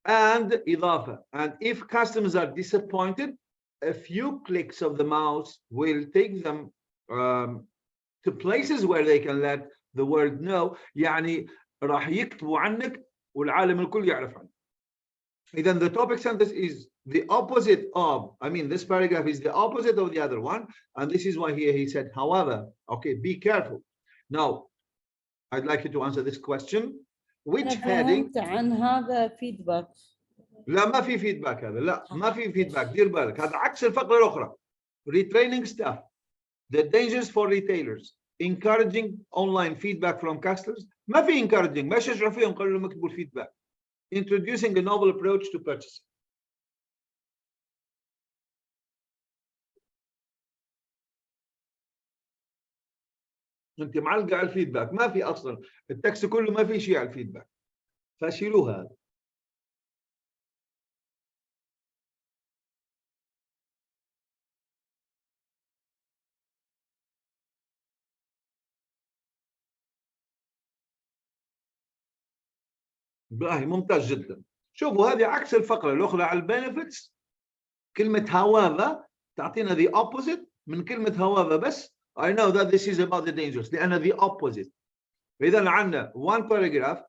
A: And إضافة. And if customers are disappointed, a few clicks of the mouse will take them to places where they can let the world know. يعني راح يكتبوا عنك والعالم الكل يعرف عنك. Then the topic sentence is the opposite of, this paragraph is the opposite of the other one. And this is why here he said, however, okay, be careful. Now, I'd like you to answer this question. Which heading?
B: عن هذا feedback.
A: لا ما في feedback هذا. لا ما في feedback. دير بالك. هذا عكس الفقرة الأخرى. Retraining staff. The dangers for retailers. Encouraging online feedback from customers. ما في encouraging. ما شجعوا فيهم قالوا لهم اكتبوا feedback. Introducing a novel approach to purchasing. انت معلقه على الفيدباك، ما في اصلا التكست كله ما في شيء على الفيدباك، فشيلوها. باهي ممتاز جدا. شوفوا هذه عكس الفقره الاخرى على البنفيتس، كلمه however تعطينا the opposite من كلمه however بس. I know that this is about the dangers لان the opposite. فاذا عندنا one paragraph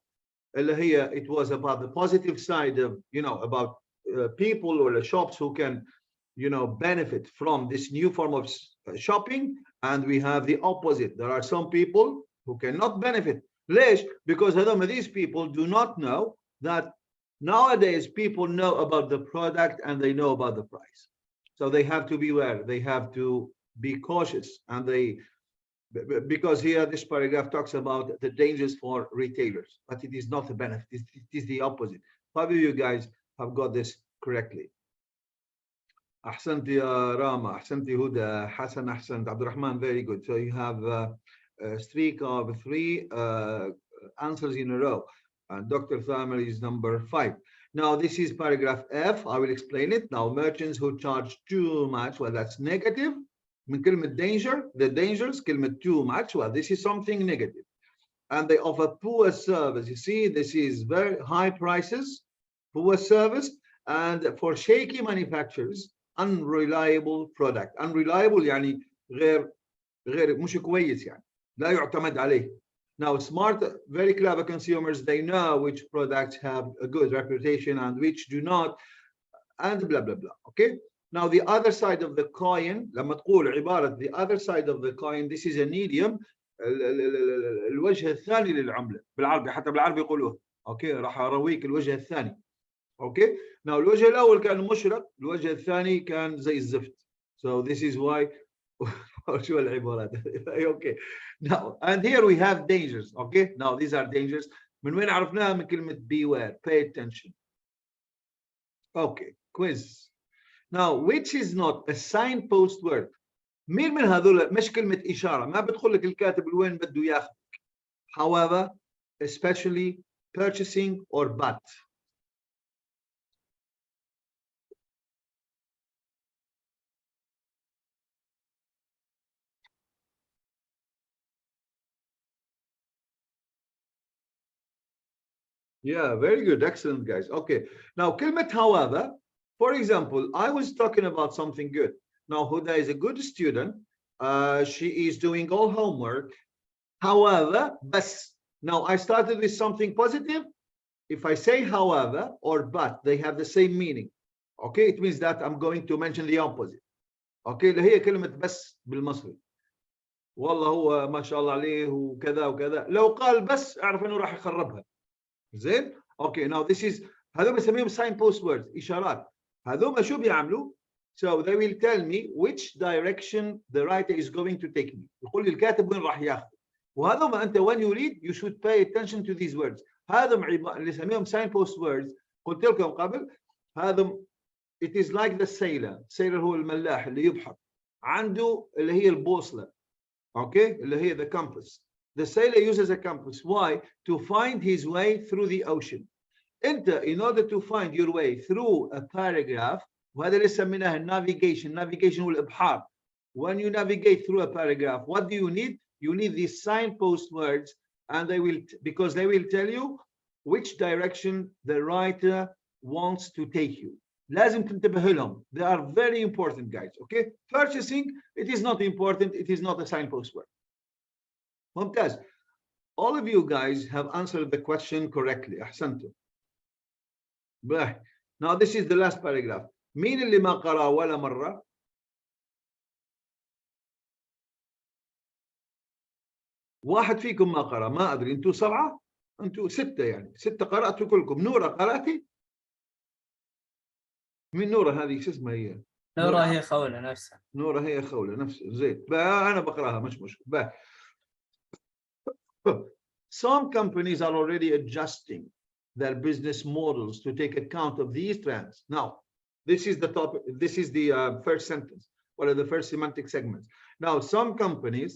A: اللي هي it was about the positive side of about people or the shops who can benefit from this new form of shopping, and we have the opposite. There are some people who cannot benefit. ليش? Because these people do not know that nowadays people know about the product and they know about the price. So they have to beware, they have to be cautious, and because here this paragraph talks about the dangers for retailers, but it is not a benefit, it is the opposite. Probably you guys have got this correctly. أحسنت يا راما، أحسنت هدى، حسن أحسنت، عبد الرحمن, very good. So you have a streak of 3 answers in a row, and Dr. Thamer is number 5. Now this is paragraph F. I will explain it. Now merchants who charge too much, well, that's negative. من كلمة danger, the dangers, كلمة too much, well, this is something negative. And they offer poor service. You see, this is very high prices, poor service, and for shaky manufacturers, unreliable product. Unreliable يعني غير مش كويس يعني لا يعتمد عليه. Now smart, very clever consumers, they know which products have a good reputation and which do not, and blah blah blah. Okay. Now the other side of the coin, لما تقول عبارة the other side of the coin, this is an idiom. الوجه الثاني للعملة بالعربي، حتى بالعربي يقولوه. اوكي راح ارويك الوجه الثاني. اوكي. Now الوجه الاول كان مشرق، الوجه الثاني كان زي الزفت. So this is why شو العبارات. okay. Now and here we have dangers. Okay. Now these are dangers. من وين عرفناها؟ من كلمة beware, pay attention. Okay. Quiz. Now which is not a signpost word. مين من هذول مش كلمة إشارة، ما بدخل لك الكاتب لوين بده ياخذك. However, especially, purchasing, or but. Yeah, very good. Excellent, guys. Okay. Now, كلمة however, for example, I was talking about something good. Now, Huda is a good student. She is doing all homework. However, بس. Now, I started with something positive. If I say however or but, they have the same meaning. Okay, it means that I'm going to mention the opposite. Okay, اللي هي كلمة بس بالمصري. والله هو ما شاء الله عليه وكذا وكذا. لو قال بس اعرف انه راح يخربها. زين؟ اوكي. Now this is هذول بسميهم signpost words، إشارات. هذول شو بيعملوا؟ So they will tell me which direction the writer is going to take me. يقول لي الكاتب وين راح ياخذ. وهذول انت when you read you should pay attention to these words. هذا اللي نسميهم signpost words. قلت لكم قبل هذا it is like the sailor. sailor هو الملاح اللي يبحر. عنده اللي هي البوصلة. Okay, اللي هي the compass. The sailor uses a compass. Why? To find his way through the ocean. انت in order to find your way through a paragraph, وهذا اللي سميناه navigation. Navigation هو الإبحار. When you navigate through a paragraph, what do you need? You need these signpost words, and because they will tell you which direction the writer wants to take you. لازم تنتبه لهم. They are very important, guys. Okay. Purchasing, it is not important. It is not a signpost word. ممتاز. All of you guys have answered the question correctly. أحسنتم. Now this is the last paragraph. مين اللي ما قرأ ولا مرة؟ واحد فيكم ما قرأ، ما أدري. أنتوا 7؟ أنتوا 6 يعني. 6 قرأتوا كلكم. نورة قرأتي؟ من نورة هذه شو اسمها هي؟
G: نورة هي خولة نفسها.
A: نورة هي خولة نفسها. زين. أنا بقرأها مش مشكلة. Some companies are already adjusting their business models to take account of these trends. Now, this is the topic. This is the first sentence, or the first semantic segment. Now, some companies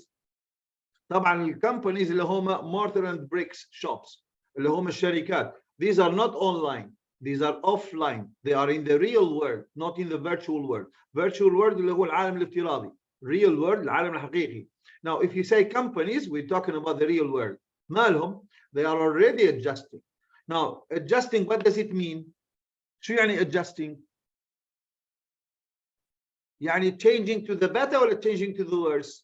A: طبعا الكومبانيز اللي هم mortar and bricks shops اللي هم الشركات. These are not online. These are offline. They are in the real world, not in the virtual world. Virtual world اللي هو العالم الافتراضي. Real world العالم الحقيقي. Now, if you say companies, we're talking about the real world. مالهم? They are already adjusting. Now, adjusting, what does it mean? شو يعني adjusting? يعني changing to the better or changing to the worse?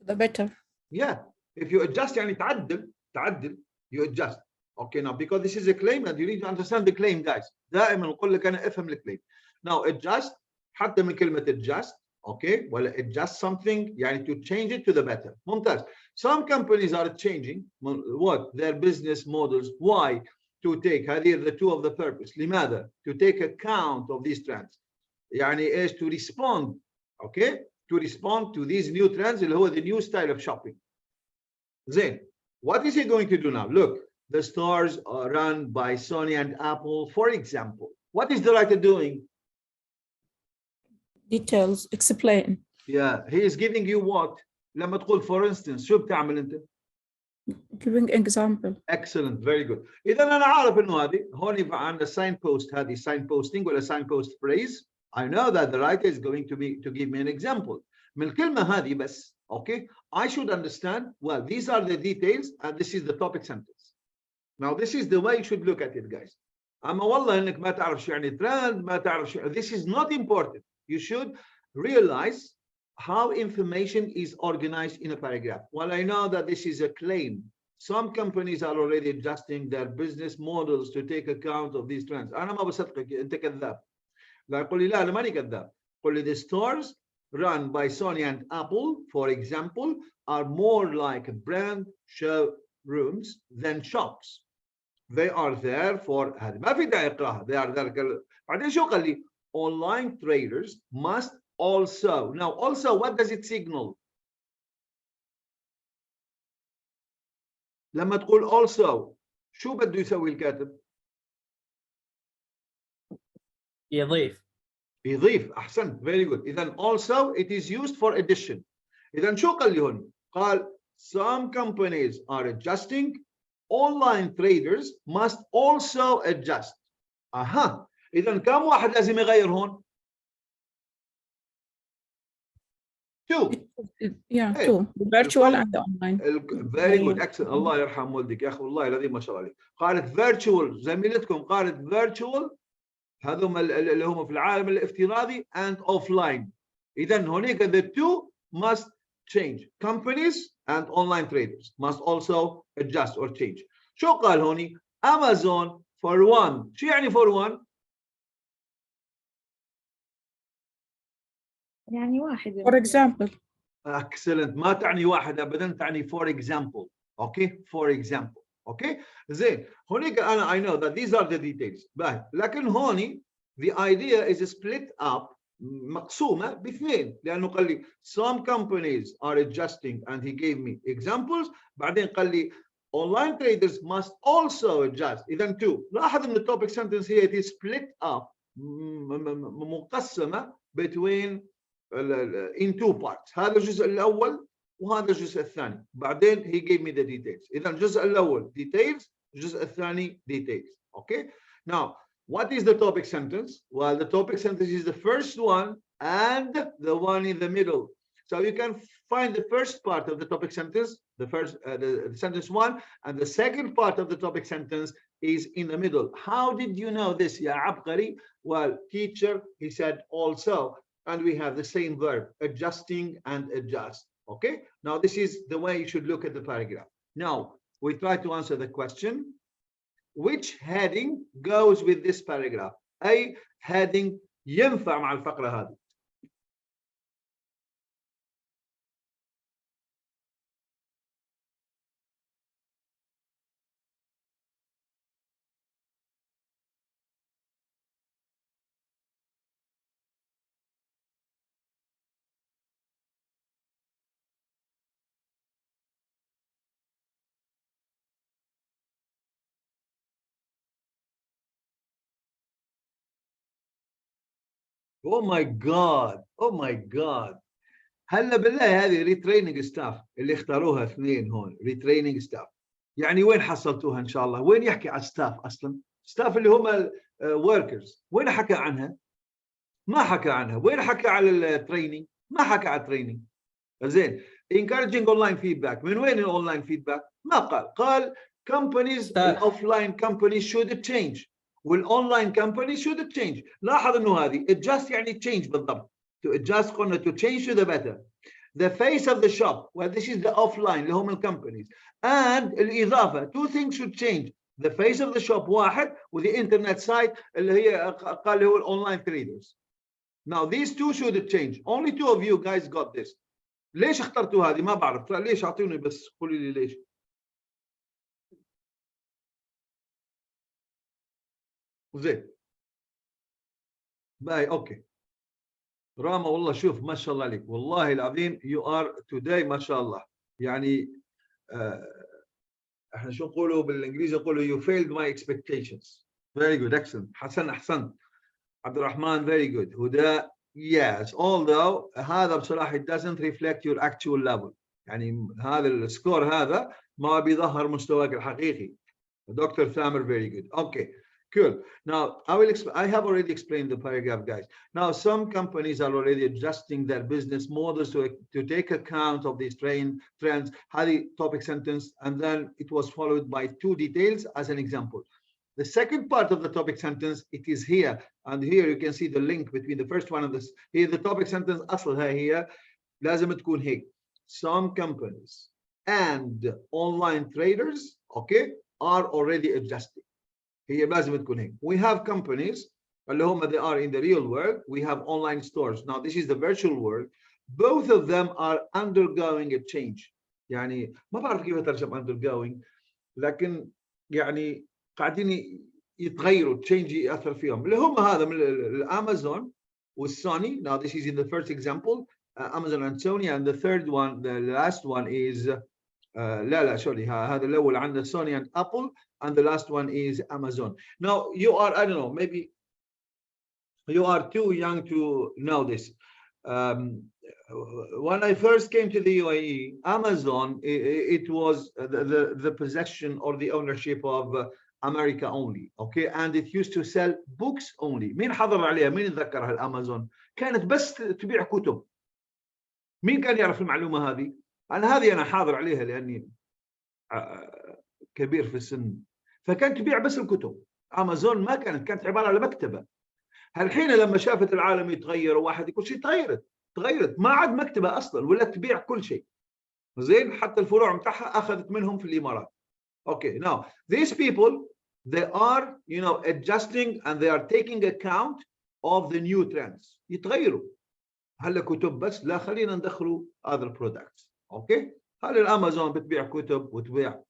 F: The better.
A: Yeah. If you adjust يعني تعدل, you adjust. Okay, now because this is a claim and you need to understand the claim, guys. دائما نقول لك أنا افهم الكليم. Now, adjust حتى من كلمة adjust, okay, ولا adjust something يعني to change it to the better. ممتاز. Some companies are changing what? Their business models. Why? To take هذه the two of the purpose. لماذا? To take account of these trends. يعني ايش؟ to respond, okay, to respond to these new trends اللي هو the new style of shopping. زين, what is he going to do now? Look, the stores are run by Sony and Apple, for example. What is the writer doing?
F: Details, explain.
A: Yeah, he is giving you what? لما تقول for instance, شو بتعمل انت؟
F: Giving example.
A: Excellent, very good. إذا أنا عارف إنه هذه هون عندنا signpost هذه signposting ولا signpost phrase. I know that the writer is going to give me an example. من الكلمة هذه بس, okay, I should understand, well, these are the details and this is the topic sentence. Now, this is the way you should look at it, guys. أما والله إنك ما تعرف شو يعني trend, ما تعرف شو, this is not important. You should realize how information is organized in a paragraph. Well, I know that this is a claim. Some companies are already adjusting their business models to take account of these trends. أنا ما بصدقك, أنت كذاب. لا يقول لي لا أنا ماني كذاب. قل لي the stores run by Sony and Apple, for example, are more like brand showrooms than shops. They are there for هذه ما في داعي اقراها. They are there. بعدين شو قال لي? Online traders must also. Now, also, what does it signal? لما تقول also, شو بده يسوي الكاتب؟
G: يضيف.
A: يضيف. أحسنت. Very good. إذا also it is used for addition. إذا شو قال لي هون؟ قال some companies are adjusting. Online traders must also adjust. أها. إذا كم واحد لازم يغير هون؟ Two.
F: Yeah,
A: Hey,
F: two. The virtual and the online.
A: Very good, excellent. الله يرحم والدك يا اخي, والله العظيم ما شاء الله عليك. قالت virtual, زميلتكم قالت virtual, هذول اللي هم في العالم الافتراضي and offline. اذا هناك the two must change. Companies and online traders must also adjust or change. شو قال هوني؟ Amazon for one. شو يعني for one؟
D: يعني واحد.
F: For example.
A: Excellent. ما تعني واحد ابدا, تعني for example. Okay, for example. Okay, زين. هونيك انا I know that these are the details. باهي. لكن هوني the idea is split up, مقسومة باثنين, لأنه قال لي some companies are adjusting and he gave me examples. بعدين قال لي online traders must also adjust. إذا two. لاحظ إن الtopic sentence here it is split up, مقسمة between in two parts. هذا الجزء الأول وهذا الجزء الثاني. بعدين he gave me the details. إذا الجزء الأول details, الجزء الثاني details. Okay. Now, what is the topic sentence? Well, the topic sentence is the first one and the one in the middle. So you can find the first part of the topic sentence, the sentence one, and the second part of the topic sentence is in the middle. How did you know this, Ya Abqari? Well, teacher, he said also. And we have the same verb, adjusting and adjust. Okay, now this is the way you should look at the paragraph. Now we try to answer the question, which heading goes with this paragraph? أي heading ينفع مع الفقرة هذه؟ Oh my God. Oh my God. هلا بالله هذه ريتريننج ستاف اللي اختاروها اثنين هون ريتريننج ستاف، يعني وين حصلتوها ان شاء الله؟ وين يحكي على ستاف اصلا؟ ستاف اللي هم الوركرز، وين حكى عنها؟ ما حكى عنها. وين حكى على التريننج؟ ما حكى على التريننج. زين. encouraging online feedback، من وين الاونلاين فيدباك؟ ما قال. قال companies الاوفلاين companies should change والاونلاين companies should change. لاحظ انه هذه adjust يعني change بالضبط. to adjust قلنا to change to the better. the face of the shop well this is the offline اللي هم الكومبانيز and الإضافة two things should change. the face of the shop واحد و the internet site اللي هي قال هو الأونلاين traders. now these two should change. only two of you guys got this. ليش اخترتوا هذه؟ ما بعرف. ليش؟ اعطوني بس قولوا لي ليش. زين. باي اوكي. راما والله شوف ما شاء الله عليك والله العظيم you are today ما شاء الله يعني احنا شو نقولوا بالانجليزي؟ نقولوا you failed my expectations. very good excellent. حسن احسنت. عبد الرحمن very good. هدى yes although هذا بصراحه it doesn't reflect your actual level. يعني هذا السكور هذا ما بيظهر مستواك الحقيقي. دكتور ثامر very good. okay cool. Now I have already explained the paragraph guys. Now some companies are already adjusting their business models to take account of these trends. هذه topic sentence and then it was followed by two details as an example. The second part of the topic sentence it is here and here you can see the link between the first one and this. Here the topic sentence أصلها هي لازم تكون هيك. Some companies and online traders okay are already adjusting. هي لازم تكون هيك. We have companies اللي هم they are in the real world. We have online stores. Now this is the virtual world. Both of them are undergoing a change. يعني ما بعرف كيف اترجم undergoing لكن يعني قاعدين يتغيروا change يأثر فيهم. اللي هم هذا من الامازون والسوني. Now this is in the first example Amazon and Sony and the third one the last one is لا sorry هذا الأول عندنا Sony and Apple and the last one is Amazon. Now you are I don't know maybe you are too young to know this. When I first came to the UAE, Amazon it was the possession or the ownership of America only, okay, and it used to sell books only. مين حضر عليها؟ مين يتذكرها الأمازون؟ كانت بس تبيع كتب. مين كان يعرف المعلومة هذه؟ أنا حاضر عليها لأني كبير في السن. فكانت تبيع بس الكتب. أمازون ما كانت عبارة عن مكتبة. الحين لما شافت العالم يتغير وواحد يقول شيء تغيرت ما عاد مكتبة أصلا ولا تبيع كل شيء. زين حتى الفروع متاعها أخذت منهم في الإمارات. Okay, now these people they are adjusting and they are taking account of the new trends. يتغيروا. هلا كتب بس لا خلينا ندخلوا other products. Okay. هلا الأمازون بتبيع كتب وتبيع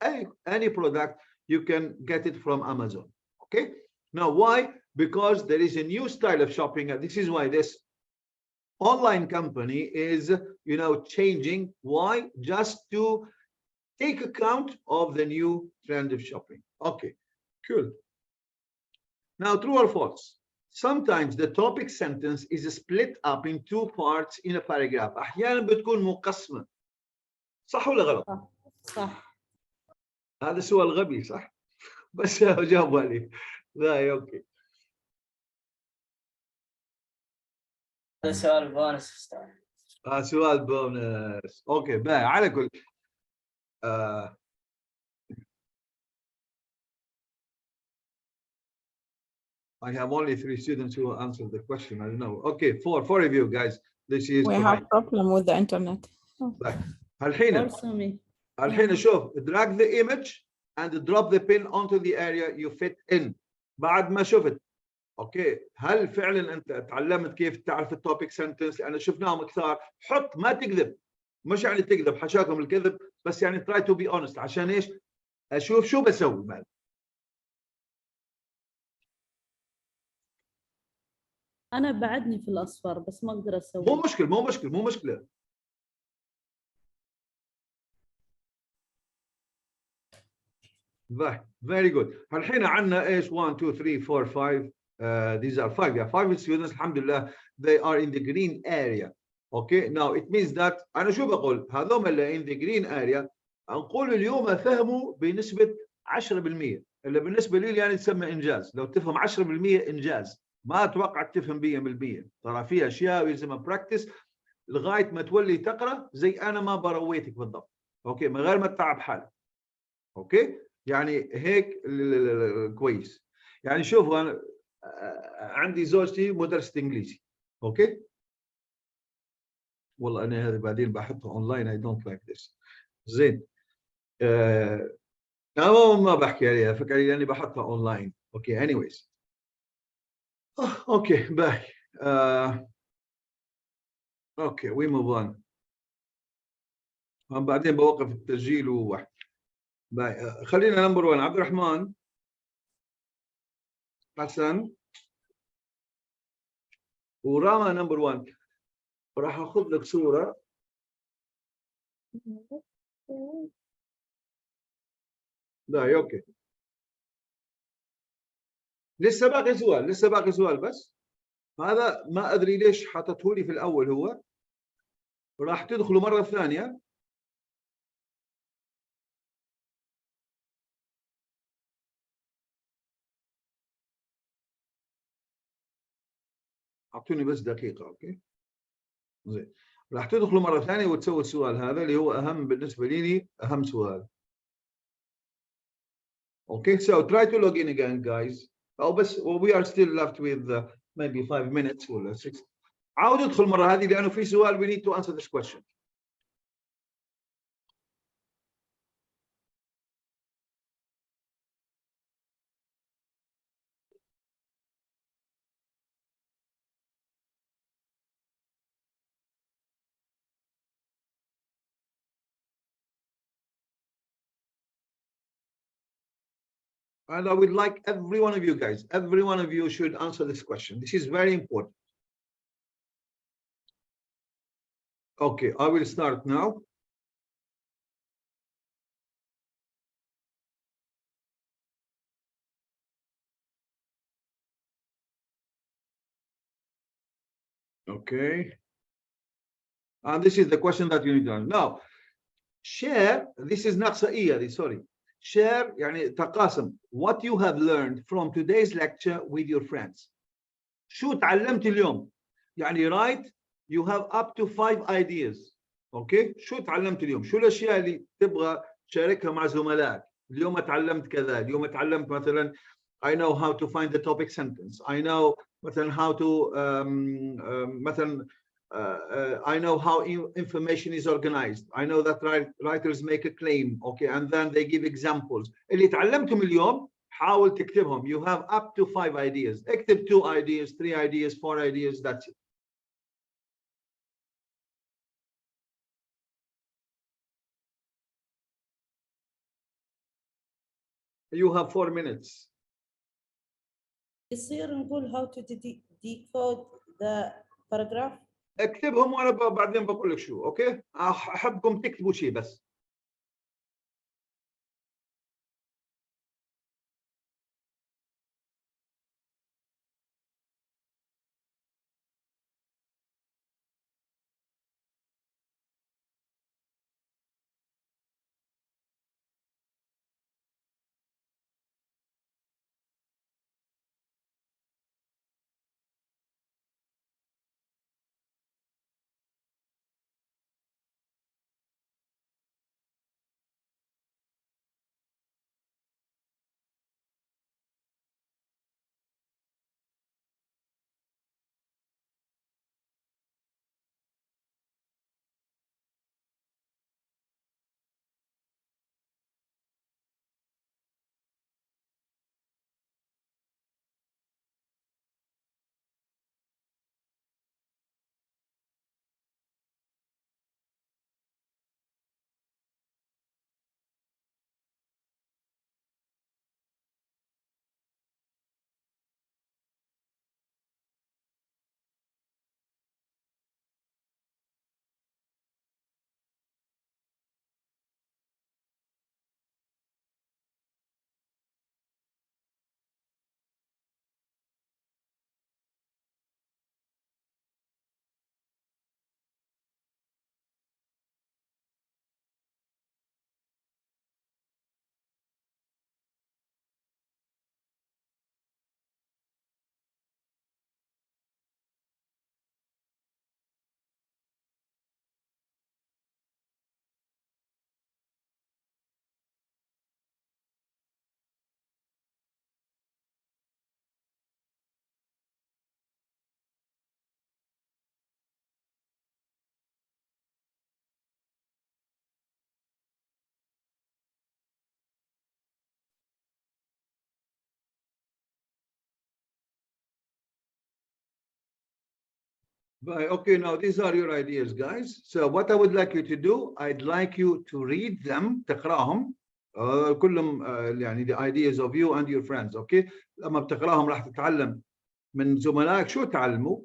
A: any product you can get it from Amazon. Okay. Now why? Because there is a new style of shopping and this is why this online company is changing. Why? Just to take account of the new trend of shopping. Okay, cool. Now true or false? Sometimes the topic sentence is split up in two parts in a paragraph. أحيانا بتكون مقسمة. صح ولا غلط؟
B: صح.
A: هذا سؤال غبي صح؟ بس جاوبوا عليه. لا اوكي.
G: هذا سؤال بونس استاذ.
A: سؤال بونس. اوكي باي على كل I have only 3 students who answered the question. I don't know. Okay, four of you guys. This is
F: We have problem with the internet.
A: الحين شوف drag the image and drop the pin onto the area you fit in. بعد ما شفت اوكي هل فعلا انت تعلمت كيف تعرف التوبيك سنتنس؟ لان شفناهم كثار. حط ما تكذب. مش يعني تكذب حشاكم الكذب بس يعني try to be honest. عشان ايش؟ اشوف شو بسوي بعد.
B: انا بعدني في الاصفر بس ما اقدر اسوي.
A: مو مشكله. very good. الحين عندنا ايش 1 2 3 4 5 these are 5 5 students الحمد لله they are in the green area. اوكي now it means that انا شو بقول هذول اللي in the green area نقول اليوم فهموا بنسبه 10% اللي بالنسبه لي يعني تسمى انجاز. لو تفهم 10% انجاز، ما اتوقع تفهم 100%. ترى في اشياء يلزمها براكتس لغايه ما تولي تقرا زي انا ما برويتك بالضبط. اوكي من غير ما تتعب حالك. اوكي يعني هيك كويس. يعني شوفوا انا عندي زوجتي مدرسه انجليزي. اوكي والله انا هذا بعدين بحطه اونلاين. اي دونت لايك ذس. زين ما بحكي عليها، فكري لاني بحطها اونلاين. اوكي انيويز اوكي باي. اوكي وي موف اون. بعدين بوقف التسجيل وواحد. باي. خلينا نمبر 1 عبد الرحمن حسن وراما نمبر 1. راح اخذ لك صوره. لا اوكي لسه باقي سؤال، لسه باقي سؤال بس. هذا ما ادري ليش حطته لي في الاول. هو راح تدخلوا مره ثانيه. اعطوني بس دقيقه. اوكي زين راح تدخلوا مره ثانيه وتسوي السؤال هذا اللي هو اهم بالنسبه لي، اهم سؤال. Okay, so try to log in again, guys. Oh, بس we are still left with maybe 5 minutes or 6. عاود ادخل مرة هذه لأنه في سؤال we need to answer this question. And I would like every one of you guys, every one of you should answer this question. This is very important. Okay, I will start now. Okay. And this is the question that you need to answer. Now, share, this is نقصائية, sorry. Share يعني تقاسم what you have learned from today's lecture with your friends. شو تعلمت اليوم؟ يعني write you have up to 5 ideas. اوكي شو تعلمت اليوم؟ شو الاشياء اللي تبغى تشاركها مع زملائك؟ اليوم تعلمت كذا، اليوم تعلمت مثلا I know how to find the topic sentence. I know مثلا how to مثلا I know how information is organized. I know that writers make a claim. Okay, and then they give examples. اللي تعلمتهم اليوم حاول تكتبهم. You have up to 5 ideas. اكتب 2 ideas, 3 ideas, 4 ideas. That's it. You have 4 minutes.
B: يصير نقول how to decode the paragraph.
A: اكتبهم وانا بعدين بقول لك شو. اوكي احبكم تكتبوا شيء بس. Okay, now these are your ideas, guys. So what I would like you to do, I'd like you to read them, تقراهم كلهم يعني the ideas of you and your friends, okay? لما بتقراهم راح تتعلم من زملائك شو تعلموا،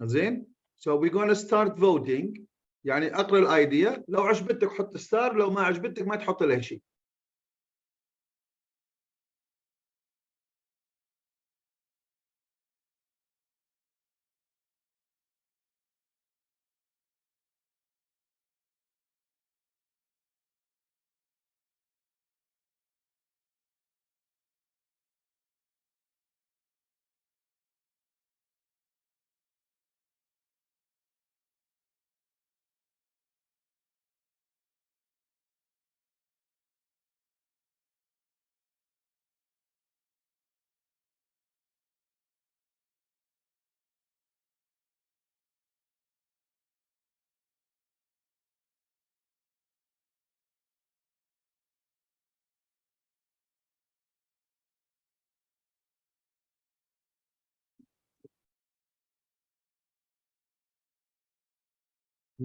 A: زين؟ So we're going to start voting. يعني اقرا الايديا، لو عجبتك حط ستار، لو ما عجبتك ما تحط لها شيء.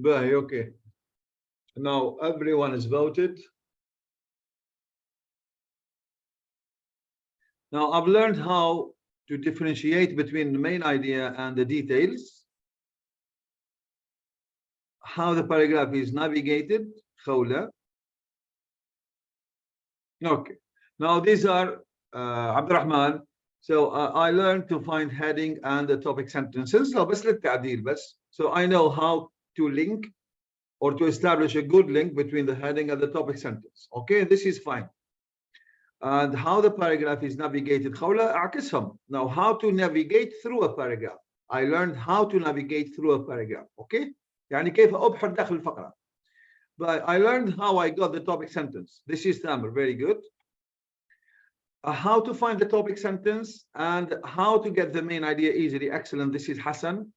A: Okay. Now everyone is voted. Now I've learned how to differentiate between the main idea and the details. How the paragraph is navigated, Khawla. Okay. Now these are Abdurrahman. So I learned to find heading and the topic sentences. So I know how to link or to establish a good link between the heading and the topic sentence. Okay, this is fine. And how the paragraph is navigated. Khawla, أعكسهم. Now, how to navigate through a paragraph. I learned how to navigate through a paragraph. Okay? يعني كيف أبحر داخل الفقرة. But I learned how I got the topic sentence. This is Tamer, very good. How to find the topic sentence and how to get the main idea easily. Excellent. This is Hassan.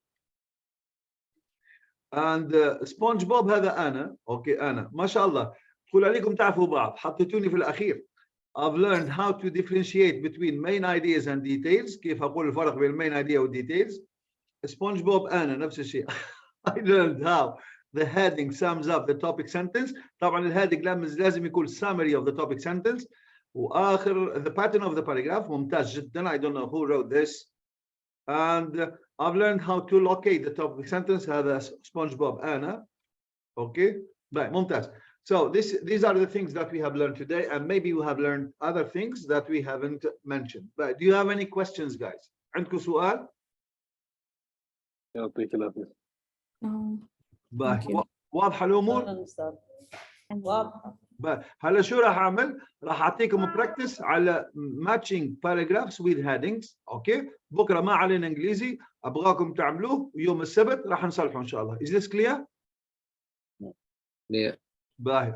A: And SpongeBob هذا أنا. Okay, أنا. ما شاء الله. تقول عليكم تعرفوا بعض. حطيتوني في الأخير. I've learned how to differentiate between main ideas and details. كيف أقول الفرق بين main idea و details. SpongeBob أنا نفس الشيء. I learned how the heading sums up the topic sentence. طبعا الهادing لازم يكون summary of the topic sentence. وآخر the pattern of the paragraph ممتاز جدا. I don't know who wrote this. And I've learned how to locate the topic sentence. هذا SpongeBob أنا. Okay. Right. ممتاز. So these are the things that we have learned today, and maybe we have learned other things that we haven't mentioned. But do you have any questions, guys? عندكم سؤال؟
H: يعطيك العافية.
A: واضحة الأمور؟
B: واضحة.
A: هلا شو راح أعمل؟ راح أعطيكم براكتس على matching paragraphs with headings. أوكي؟ بكرة ما علينا إنجليزي، أبغاكم تعملوه ويوم السبت راح نصلحه إن شاء الله. Is this clear؟
E: Yeah.
A: باهي.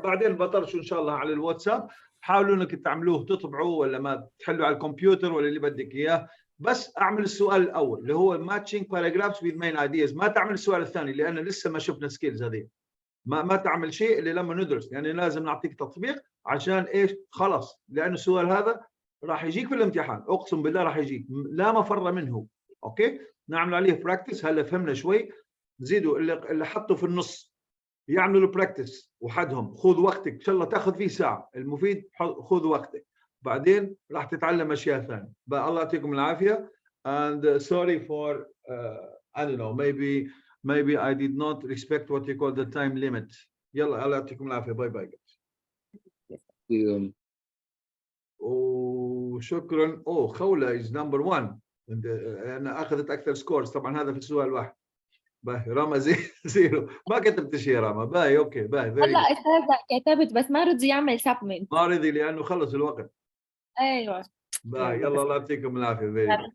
A: بعدين بطرشوا ان شاء الله على الواتساب. حاولوا انك تعملوه تطبعوه ولا ما تحلوا على الكمبيوتر ولا اللي بدك اياه. بس اعمل السؤال الاول اللي هو matching paragraphs with main ideas. ما تعمل السؤال الثاني لان لسه ما شفنا سكيلز هذه. ما تعمل شيء اللي لما ندرس، يعني لازم نعطيك تطبيق عشان ايش؟ خلاص، لان السؤال هذا راح يجيك في الامتحان، اقسم بالله راح يجيك لا مفر منه. اوكي؟ نعمل عليه براكتس. هلا فهمنا شوي. زيدوا اللي حطوا في النص يعملوا براكتس وحدهم. خذ وقتك ان شاء الله تاخذ فيه ساعه. المفيد خذ وقتك، بعدين راح تتعلم اشياء ثانيه. الله يعطيكم العافيه. And sorry for I don't know, maybe I did not respect what you call the time limit. يلا الله يعطيكم العافيه. باي باي. وشكرا. خولة is number 1. انا اخذت اكثر سكورز طبعا. هذا في السؤال واحد. باهي. راما زيرو. ما كتبت شيء يا راما. باهي. اوكي باهي.
D: والله استاذ كتبت بس ما رضي يعمل سبمنت.
A: ما رضي لانه خلص الوقت.
D: ايوه.
A: باهي. يلا الله يعطيكم العافيه.